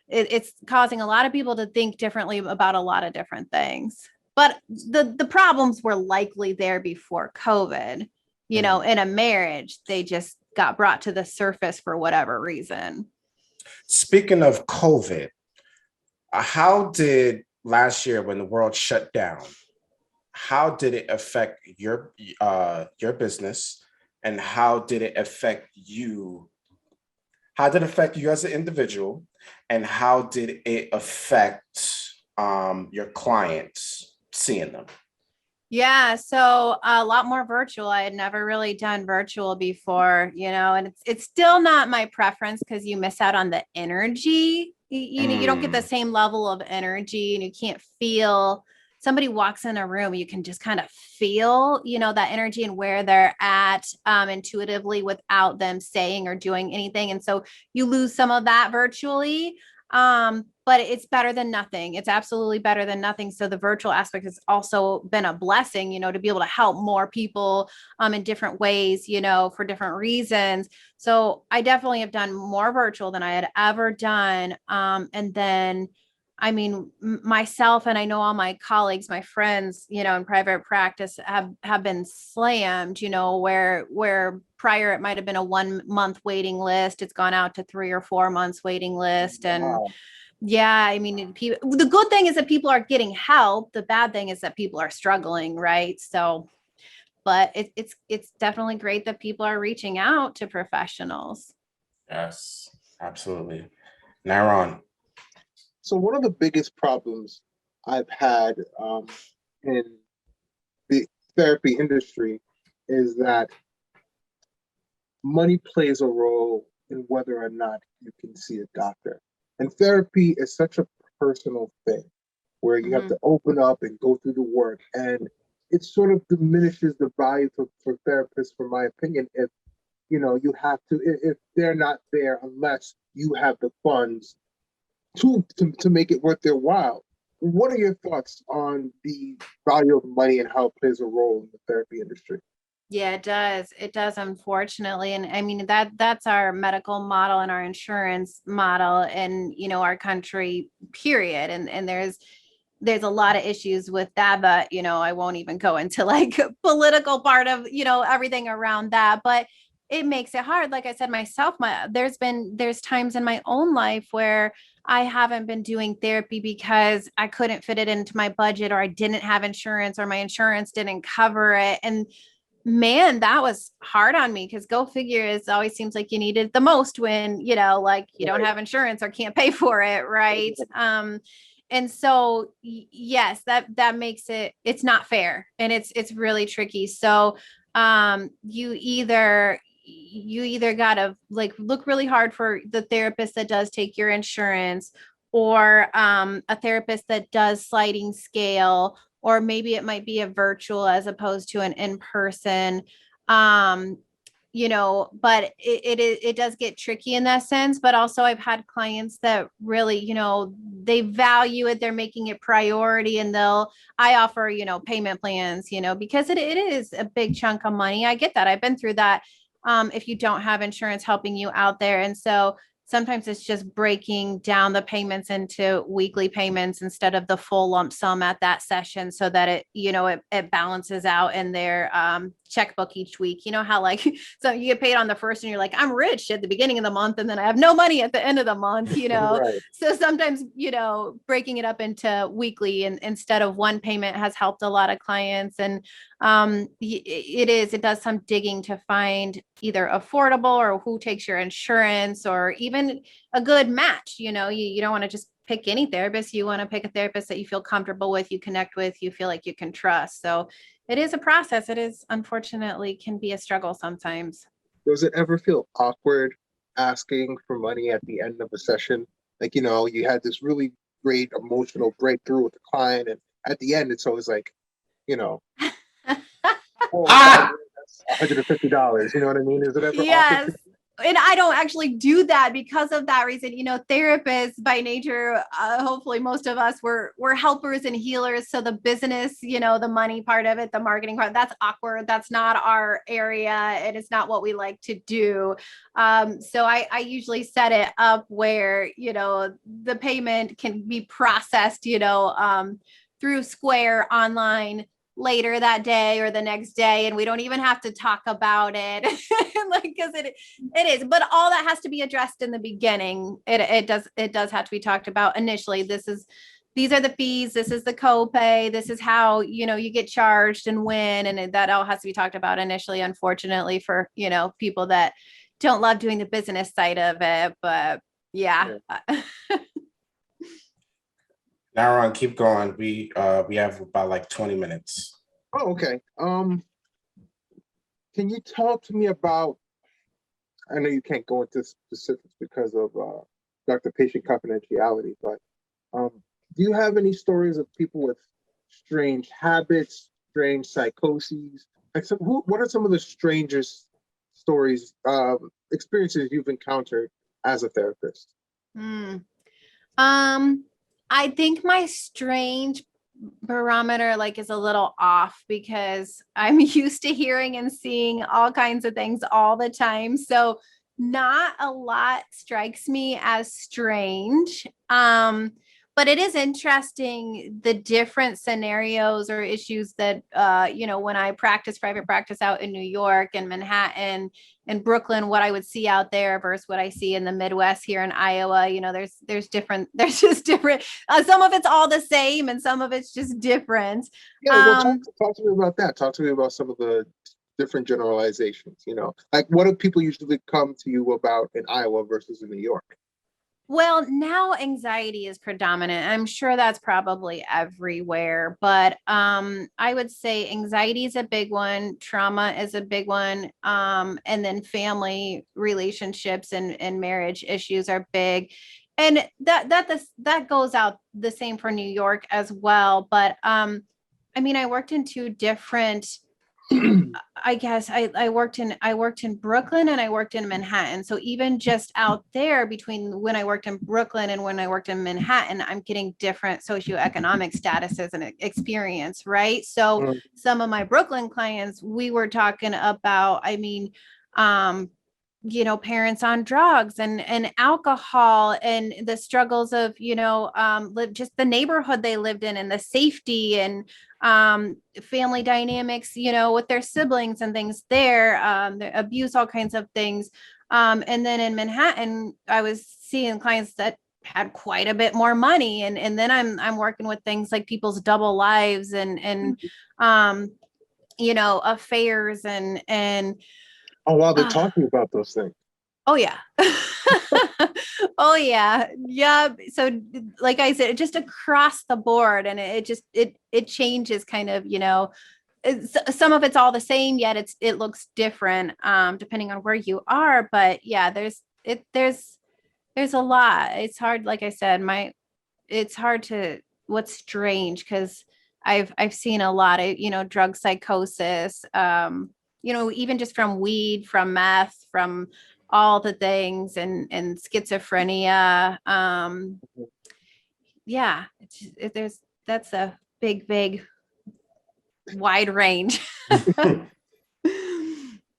it's causing a lot of people to think differently about a lot of different things. But the problems were likely there before COVID, in a marriage. They just got brought to the surface for whatever reason. Speaking of COVID, how did last year, when the world shut down, how did it affect your business, and how did it affect you? How did it affect you as an individual, and how did it affect your clients seeing them? Yeah, so a lot more virtual. I had never really done virtual before, and it's still not my preference because you miss out on the energy. You don't get the same level of energy, and you can't feel. Somebody walks in a room, you can just kind of feel, that energy and where they're at intuitively without them saying or doing anything. And so you lose some of that virtually. But it's better than nothing. It's absolutely better than nothing. So the virtual aspect has also been a blessing, to be able to help more people in different ways, for different reasons. So I definitely have done more virtual than I had ever done. And then I mean, myself and I know all my colleagues, my friends, in private practice have been slammed, where prior it might have been a 1 month waiting list. It's gone out to 3 or 4 months waiting list. And Wow. yeah, I mean, the good thing is that people are getting help. The bad thing is that people are struggling, right? So, but it's definitely great that people are reaching out to professionals. Yes, absolutely. Naron. So one of the biggest problems I've had in the therapy industry is that money plays a role in whether or not you can see a doctor. And therapy is such a personal thing where you have Mhm. to open up and go through the work. And it sort of diminishes the value for therapists, for my opinion, if you have to, if they're not there unless you have the funds to make it worth their while. What are your thoughts on the value of money and how it plays a role in the therapy industry? Yeah, it does. It does, unfortunately. And I mean, that's our medical model and our insurance model in, our country, period. And there's a lot of issues with that, but I won't even go into like political part of, everything around that. But it makes it hard. Like I said, myself, there's times in my own life where I haven't been doing therapy because I couldn't fit it into my budget, or I didn't have insurance, or my insurance didn't cover it. And man, that was hard on me, because go figure, it always seems like you need it the most when, like you don't Right. have insurance or can't pay for it. Right. And so yes, that makes it's not fair, and it's really tricky. So you either gotta like look really hard for the therapist that does take your insurance, or a therapist that does sliding scale, or maybe it might be a virtual as opposed to an in-person. um but it does get tricky in that sense. But also I've had clients that really, they value it, they're making it priority, and I offer, payment plans, because it is a big chunk of money. I get that, I've been through that. If you don't have insurance helping you out there. And so sometimes it's just breaking down the payments into weekly payments instead of the full lump sum at that session, so that it balances out in their checkbook each week. You know how like so you get paid on the first and you're like, I'm rich at the beginning of the month, and then I have no money at the end of the month. Right. So sometimes, breaking it up into weekly and instead of one payment has helped a lot of clients. And it does some digging to find either affordable, or who takes your insurance, or even a good match. You don't want to just pick any therapist. You want to pick a therapist that you feel comfortable with, you connect with, you feel like you can trust. So it is a process. It is, unfortunately, can be a struggle sometimes. Does it ever feel awkward asking for money at the end of a session? Like, you had this really great emotional breakthrough with the client, and at the end, it's always like, you know, oh, Ah, that's $150. You know what I mean? Is it ever awkward? Yes. And I don't actually do that because of that reason. Therapists by nature, hopefully most of us we're helpers and healers. So the business, the money part of it, the marketing part, that's awkward. That's not our area. And it's not what we like to do. So I usually set it up where, the payment can be processed, through Square online later that day or the next day, and we don't even have to talk about it. Like, because it is, but all that has to be addressed in the beginning. It does have to be talked about initially. These are the fees, this is the copay, this is how you get charged and when, and that all has to be talked about initially, unfortunately, for people that don't love doing the business side of it. But yeah. Yeah. Naron, keep going. We have about like 20 minutes. Oh, okay. Can you talk to me about, I know you can't go into specifics because of doctor-patient confidentiality, but um, do you have any stories of people with strange habits, strange psychoses? Like, what are some of the strangest stories, experiences you've encountered as a therapist? Hmm. I think my strange barometer like is a little off, because I'm used to hearing and seeing all kinds of things all the time. So not a lot strikes me as strange. but it is interesting the different scenarios or issues that when I practice private practice out in New York and Manhattan and Brooklyn, what I would see out there versus what I see in the Midwest here in Iowa. There's different, there's just different. Some of it's all the same and some of it's just different. Yeah, well, talk to me about that. Talk to me about some of the different generalizations. Like what do people usually come to you about in Iowa versus in New York? Well, now anxiety is predominant. I'm sure that's probably everywhere, but I would say anxiety is a big one, trauma is a big one, and then family relationships and marriage issues are big, and that goes out the same for New York as well. But I mean, I worked in two different I guess I worked in Brooklyn and I worked in Manhattan. So even just out there between when I worked in Brooklyn and when I worked in Manhattan, I'm getting different socioeconomic statuses and experience, right? So Mm. some of my Brooklyn clients, we were talking about, I mean, parents on drugs and alcohol and the struggles of, just the neighborhood they lived in and the safety and family dynamics, with their siblings and things there, the abuse, all kinds of things. And then in Manhattan, I was seeing clients that had quite a bit more money. And then I'm working with things like people's double lives and affairs and Oh, wow, they're talking about those things. oh yeah. Oh yeah. Yeah. So like I said, just across the board and it changes kind of, some of it's all the same, yet it looks different depending on where you are. But yeah, there's a lot. It's hard, like I said, it's hard to what's strange because I've seen a lot of, drug psychosis, even just from weed, from meth, from all the things and schizophrenia. Yeah, that's a big wide range.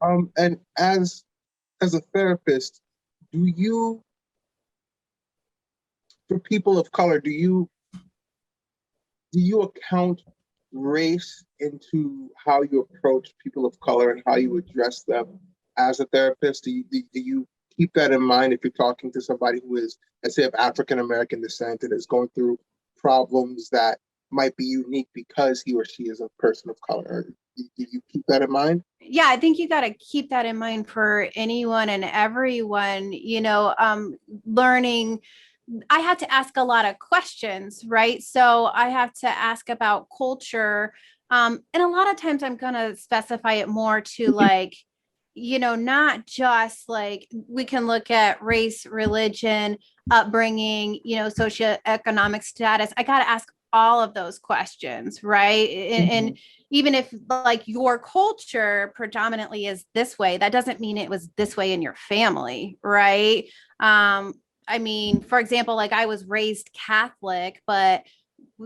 And as a therapist, do you, for people of color, do you account race into how you approach people of color and how you address them as a therapist? Do you keep that in mind if you're talking to somebody who is, let's say, of African American descent and is going through problems that might be unique because he or she is a person of color? Do you keep that in mind? Yeah, I think you got to keep that in mind for anyone and everyone, learning. I had to ask a lot of questions, right? So I have to ask about culture. And a lot of times I'm going to specify it more to like, not just like we can look at race, religion, upbringing, socioeconomic status. I got to ask all of those questions, right? And even if like your culture predominantly is this way, that doesn't mean it was this way in your family, right? I mean, for example, like I was raised Catholic, but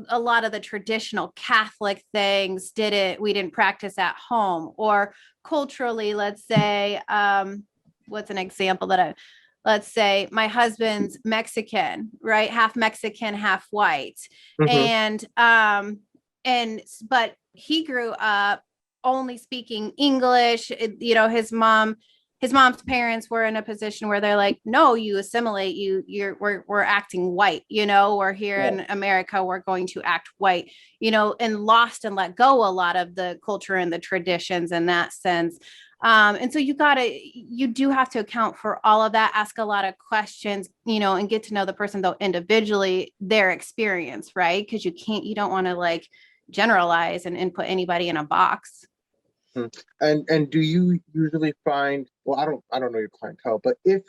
a lot of the traditional Catholic things we didn't practice at home. Or culturally, let's say, what's an example let's say my husband's Mexican, right? Half Mexican, half white. Mm-hmm. But he grew up only speaking English. His mom's parents were in a position where they're like, no, you assimilate, we're acting white, we're here in America, we're going to act white, and lost and let go a lot of the culture and the traditions in that sense. And so you do have to account for all of that, ask a lot of questions, and get to know the person though individually, their experience, right? Because you don't want to like generalize and put anybody in a box. And do you usually find, well, I don't know your clientele, but if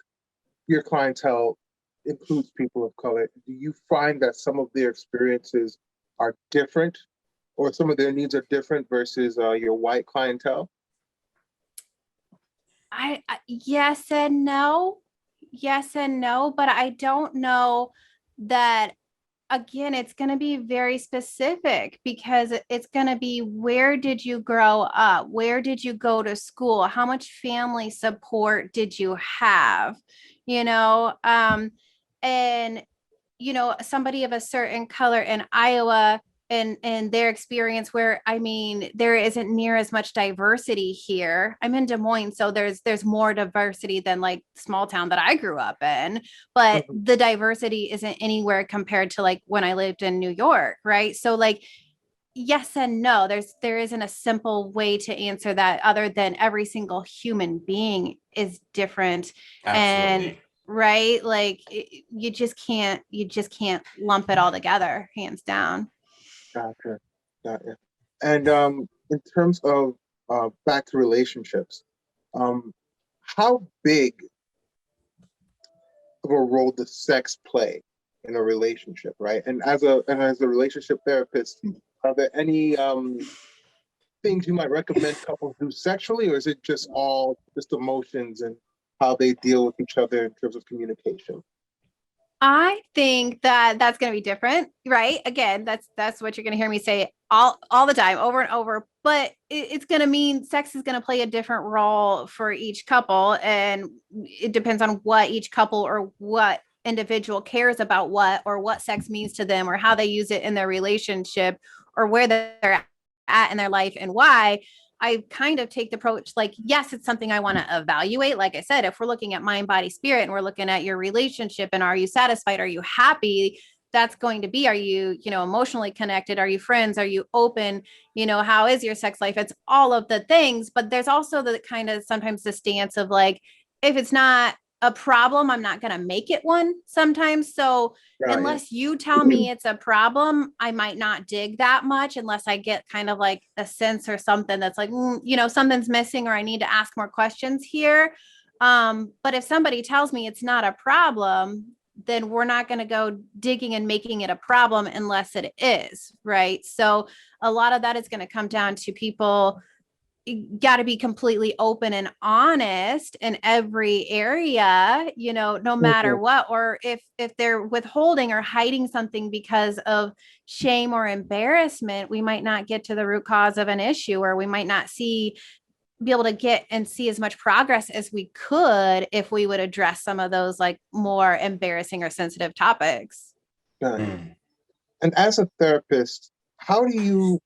your clientele includes people of color, do you find that some of their experiences are different or some of their needs are different versus your white clientele? Yes and no. Yes and no, but I don't know that. Again, it's going to be very specific because it's going to be, where did you grow up? Where did you go to school? How much family support did you have? And somebody of a certain color in Iowa and their experience where, I mean, there isn't near as much diversity here. I'm in Des Moines, so there's more diversity than like small town that I grew up in, but Mhm. the diversity isn't anywhere compared to like when I lived in New York, right? So like yes and no. There isn't a simple way to answer that other than every single human being is different. And Absolutely. right, like you just can't lump it all together, hands down. Gotcha. Gotcha. And in terms of back to relationships, um, how big of a role does sex play in a relationship, right? And as a relationship therapist, are there any things you might recommend couples do sexually, or is it just all just emotions and how they deal with each other in terms of communication? I think that that's going to be different, right? Again, that's what you're going to hear me say all the time, over and over. But it's going to mean sex is going to play a different role for each couple, and it depends on what each couple or what individual cares about what sex means to them, or how they use it in their relationship, or where they're at in their life and why. I kind of take the approach like, yes, it's something I want to evaluate. Like I said, if we're looking at mind, body, spirit, and we're looking at your relationship and are you satisfied? Are you happy? That's going to be, are you, emotionally connected? Are you friends? Are you open? How is your sex life? It's all of the things, but there's also the kind of sometimes the stance of like, if it's not a problem, I'm not going to make it one sometimes. So Right. unless you tell me it's a problem, I might not dig that much unless I get kind of like a sense or something that's like, something's missing or I need to ask more questions here. But if somebody tells me it's not a problem, then we're not going to go digging and making it a problem unless it is, right? So a lot of that is going to come down to people got to be completely open and honest in every area, no matter Mhm. what. Or if they're withholding or hiding something because of shame or embarrassment, we might not get to the root cause of an issue, or we might not be able to get and see as much progress as we could if we would address some of those like more embarrassing or sensitive topics. Got it. Mm. And as a therapist, how do you,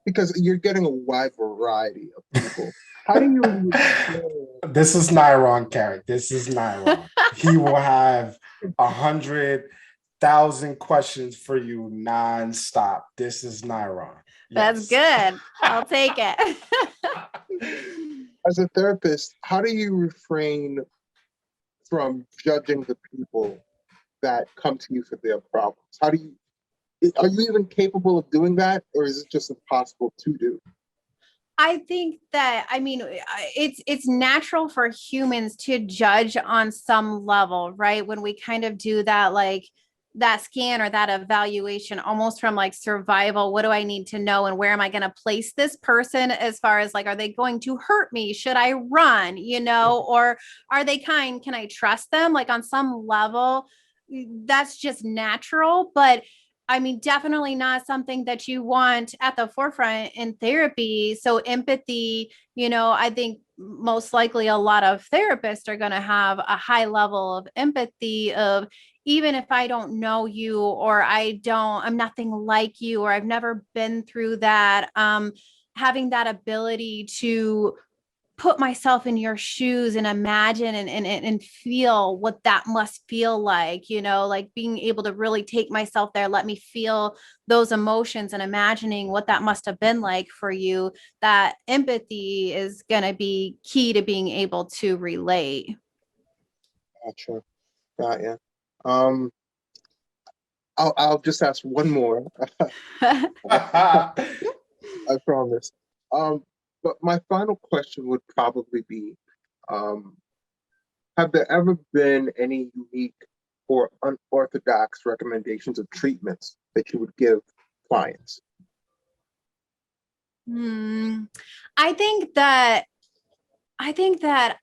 because you're getting a wide variety of people, how do you explain? This is Niron, Carrie. This is Niron. He will have 100,000 questions for you nonstop. This is Niron. That's Yes. good. I'll take it. As a therapist, how do you refrain from judging the people that come to you for their problems? How do you, are you even capable of doing that, or is it just impossible to do? I think that, I mean, it's natural for humans to judge on some level, right? When we kind of do that, like that scan or that evaluation, almost from like survival. What do I need to know, and where am I going to place this person? As far as like, are they going to hurt me? Should I run? Or are they kind? Can I trust them? Like on some level, that's just natural, but I mean, definitely not something that you want at the forefront in therapy. So, empathy, I think most likely a lot of therapists are going to have a high level of empathy of, even if I don't know you, or I'm nothing like you, or I've never been through that, having that ability to put myself in your shoes and imagine and feel what that must feel like, like being able to really take myself there, let me feel those emotions and imagining what that must have been like for you. That empathy is going to be key to being able to relate. Gotcha. Got ya. Um, I'll just ask one more. I promise. Um, but my final question would probably be, um, have there ever been any unique or unorthodox recommendations of treatments that you would give clients? Hmm. I think that I think that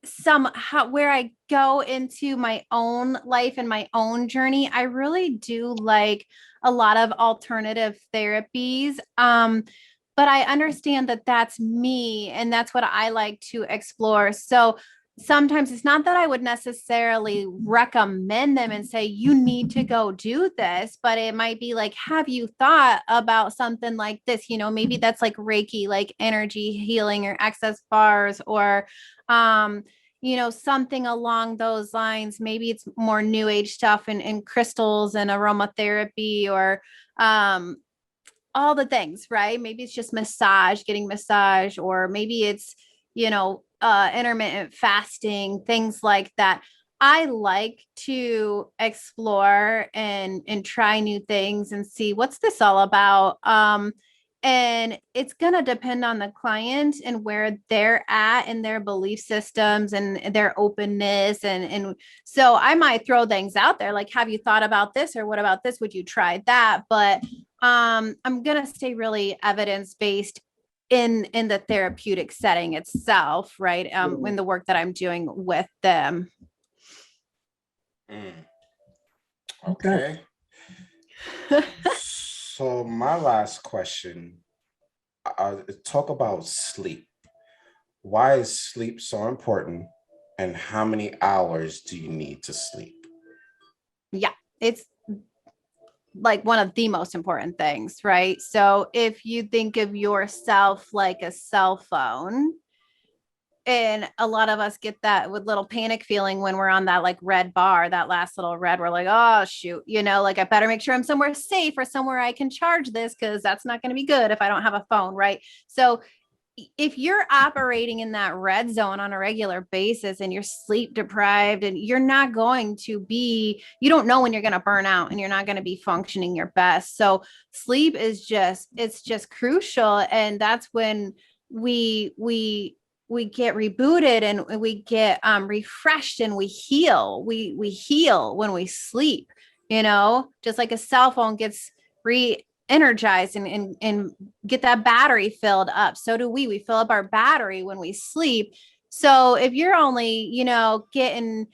somehow where I go into my own life and my own journey, I really do like a lot of alternative therapies. But I understand that that's me and that's what I like to explore. So sometimes it's not that I would necessarily recommend them and say, you need to go do this, but it might be like, have you thought about something like this? You know, maybe that's like Reiki, like energy healing or access bars, or, you know, something along those lines. Maybe it's more new age stuff and crystals and aromatherapy, or, all the things, right? Maybe it's just massage, getting massage, or maybe it's, you know, intermittent fasting, things like that. I like to explore and try new things and see what's this all about. And it's going to depend on the client and where they're at in their belief systems and their openness. And so I might throw things out there like, have you thought about this? Or what about this? Would you try that? But I'm going to stay really evidence based in the therapeutic setting itself, right? In the work that I'm doing with them. Okay. So my last question, talk about sleep. Why is sleep so important, and how many hours do you need to sleep? Yeah, it's like one of the most important things, right? So if you think of yourself like a cell phone, and a lot of us get that with little panic feeling when we're on that like red bar, that last little red, we're like, oh shoot, you know, like I better make sure I'm somewhere safe or somewhere I can charge this, because that's not going to be good if I don't have a phone, right? So if you're operating in that red zone on a regular basis and you're sleep deprived, and you're not going to be, you don't know when you're going to burn out and you're not going to be functioning your best. So sleep is just, it's just crucial. And that's when we get rebooted and we get refreshed and we heal. We heal when we sleep, you know, just like a cell phone gets energized and get that battery filled up. So do we fill up our battery when we sleep. So if you're only, you know, getting,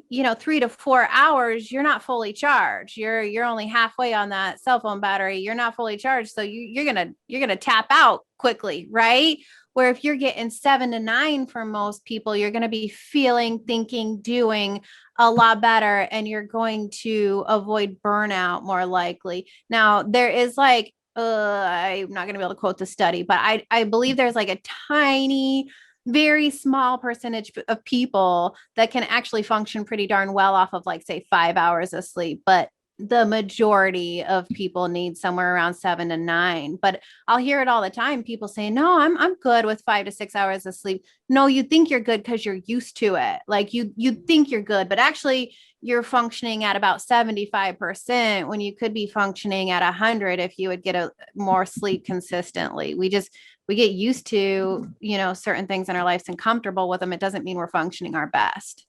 you know, 3 to 4 hours, you're not fully charged. You're only halfway on that cell phone battery. You're not fully charged. So you're gonna tap out quickly, right? Where if you're getting 7 to 9 for most people, you're gonna be feeling, thinking, doing a lot better, and you're going to avoid burnout more likely. Now, there is like, I'm not gonna be able to quote the study, but I believe there's like a tiny, very small percentage of people that can actually function pretty darn well off of like say 5 hours of sleep, but the majority of people need somewhere around 7 to 9. But I'll hear it all the time, people say, no, I'm good with 5 to 6 hours of sleep. No, you think you're good because you're used to it. Like you think you're good, but actually you're functioning at about 75% when you could be functioning at 100 if you would get a more sleep consistently. We get used to, you know, certain things in our lives and comfortable with them. It doesn't mean we're functioning our best.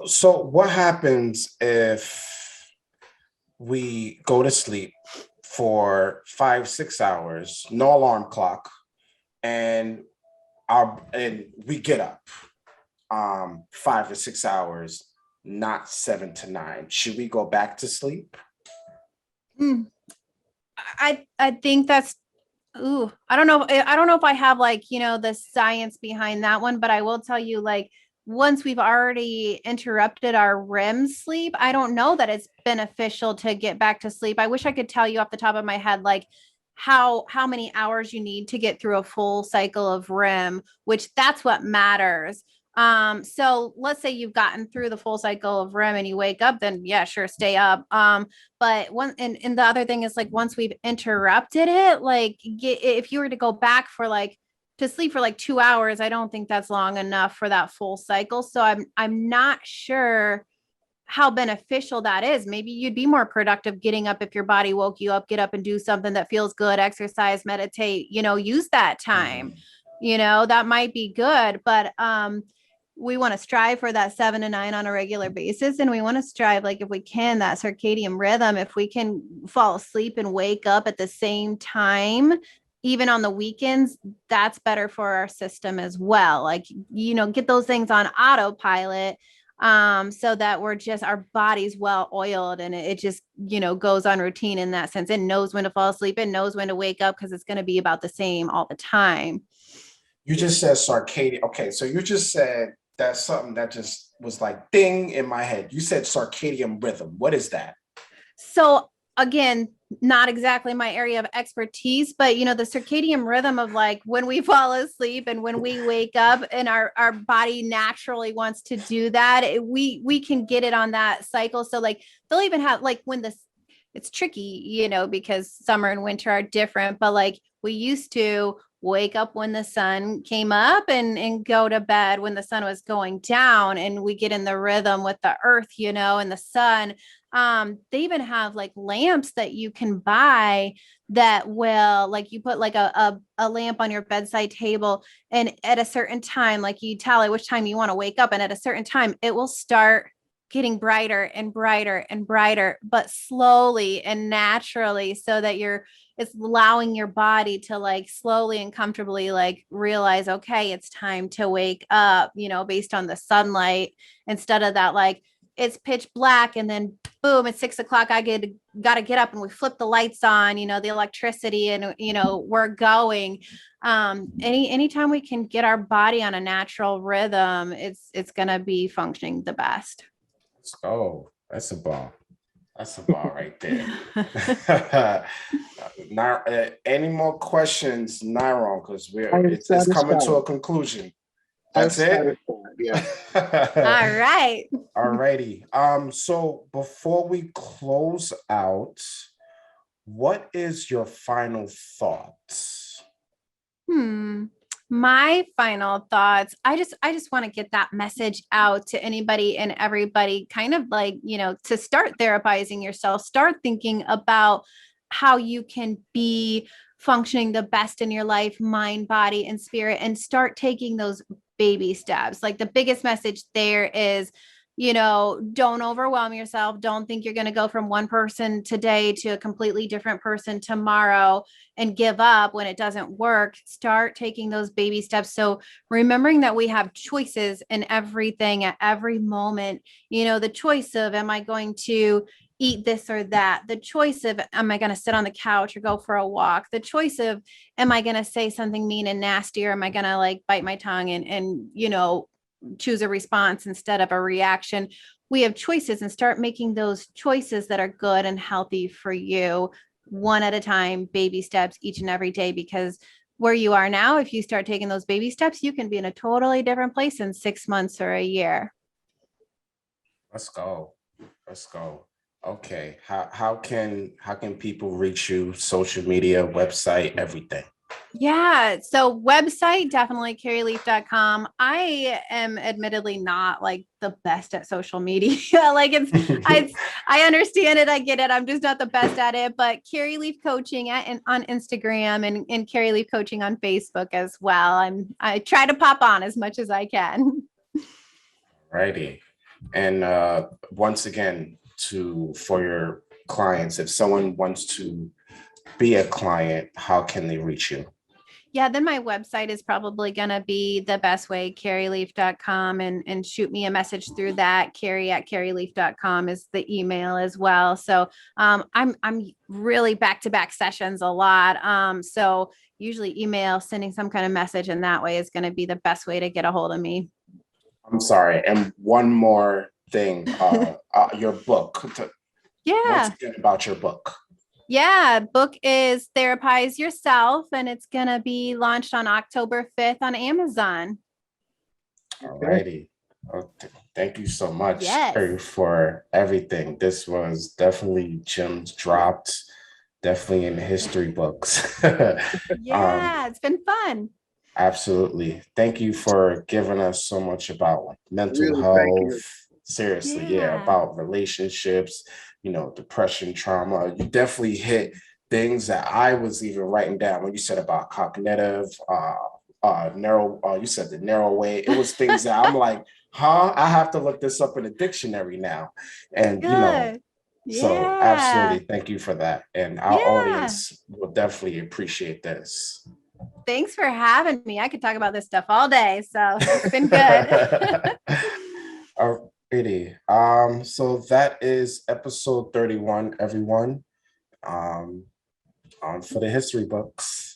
So what happens if we go to sleep for 5, 6 hours, no alarm clock, and we get up 5 to 6 hours, not 7 to 9? Should we go back to sleep? I think that's, ooh, I don't know. I don't know if I have like, you know, the science behind that one, but I will tell you, like, once we've already interrupted our REM sleep, I don't know that it's beneficial to get back to sleep. I wish I could tell you off the top of my head, like how many hours you need to get through a full cycle of REM, which that's what matters. So let's say you've gotten through the full cycle of REM and you wake up, then yeah, sure, stay up. But one, and the other thing is like, once we've interrupted it, like if you were to go back for like, to sleep for like 2 hours, I don't think that's long enough for that full cycle. So I'm not sure how beneficial that is. Maybe you'd be more productive getting up if your body woke you up, get up and do something that feels good, exercise, meditate, you know, use that time. You know, that might be good, but we want to strive for that 7 to 9 on a regular basis. And we want to strive, like, if we can, that circadian rhythm, if we can fall asleep and wake up at the same time, even on the weekends, that's better for our system as well. Like, you know, get those things on autopilot, so that we're just, our body's well oiled, and it just, you know, goes on routine in that sense. It knows when to fall asleep, it knows when to wake up, because it's going to be about the same all the time. You just said circadian. Okay, so you just said That's something that just was like ding in my head. You said circadian rhythm. What is that? So again, not exactly my area of expertise, but the circadian rhythm of like when we fall asleep and when we wake up, and our body naturally wants to do that. We can get it on that cycle. So like they'll even have like when this, it's tricky, because summer and winter are different, but like we used to wake up when the sun came up and go to bed when the sun was going down, and we get in the rhythm with the earth, and the sun. They even have like lamps that you can buy that will, like, you put like a lamp on your bedside table, and at a certain time, like you tell it which time you want to wake up, and at a certain time it will start getting brighter and brighter and brighter, but slowly and naturally, so that it's allowing your body to like slowly and comfortably like realize, okay, it's time to wake up, based on the sunlight, instead of that, like it's pitch black and then boom, at 6 o'clock, got to get up and we flip the lights on, the electricity, and, we're going. Anytime we can get our body on a natural rhythm, it's going to be functioning the best. Let's go. That's a ball. That's a ball right there. Now, any more questions, Nyron? Because it's coming to a conclusion. That's it. Yeah. All right. All righty. So before we close out, what is your final thoughts? My final thoughts. I just want to get that message out to anybody and everybody, kind of like, to start therapizing yourself, start thinking about how you can be functioning the best in your life, mind, body, and spirit, and start taking those baby steps. Like the biggest message there is, don't overwhelm yourself. Don't think you're going to go from one person today to a completely different person tomorrow and give up when it doesn't work. Start taking those baby steps. So remembering that we have choices in everything at every moment, the choice of, am I going to eat this or that? The choice of, am I going to sit on the couch or go for a walk? The choice of, am I going to say something mean and nasty, or am I going to like bite my tongue and choose a response instead of a reaction? We have choices, and start making those choices that are good and healthy for you, one at a time, baby steps each and every day, because where you are now, if you start taking those baby steps, you can be in a totally different place in 6 months or a year. Let's go. Okay. How can people reach you? Social media, website, everything. Yeah. So website, definitely carrieleaf.com. I am admittedly not like the best at social media. Like I understand it. I get it. I'm just not the best at it, but Carrie Leaf Coaching on Instagram, and Carrie Leaf Coaching on Facebook as well. I try to pop on as much as I can. Righty. And once again, for your clients, if someone wants to be a client, how can they reach you? Yeah, then my website is probably going to be the best way, carrieleaf.com, and shoot me a message through that. Carrie@carrieleaf.com is the email as well. So I'm really back-to-back sessions a lot. So usually email, sending some kind of message in that way is going to be the best way to get a hold of me. I'm sorry. And one more thing, your book. Yeah. Once again, about your book. Yeah, book is Therapize Yourself, and it's going to be launched on October 5th on Amazon. All righty. Thank you so much, Yes. Carrie, for everything. This was definitely gems dropped, definitely in the history books. Yeah, it's been fun. Absolutely. Thank you for giving us so much about like mental health. Seriously, yeah, about relationships, depression, trauma. You definitely hit things that I was even writing down when you said about cognitive, narrow, you said the narrow way. It was things that I'm like, I have to look this up in a dictionary now. And, so absolutely. Thank you for that. And our audience will definitely appreciate this. Thanks for having me. I could talk about this stuff all day. So it's been good. Alrighty. So that is episode 31, everyone. On for the history books.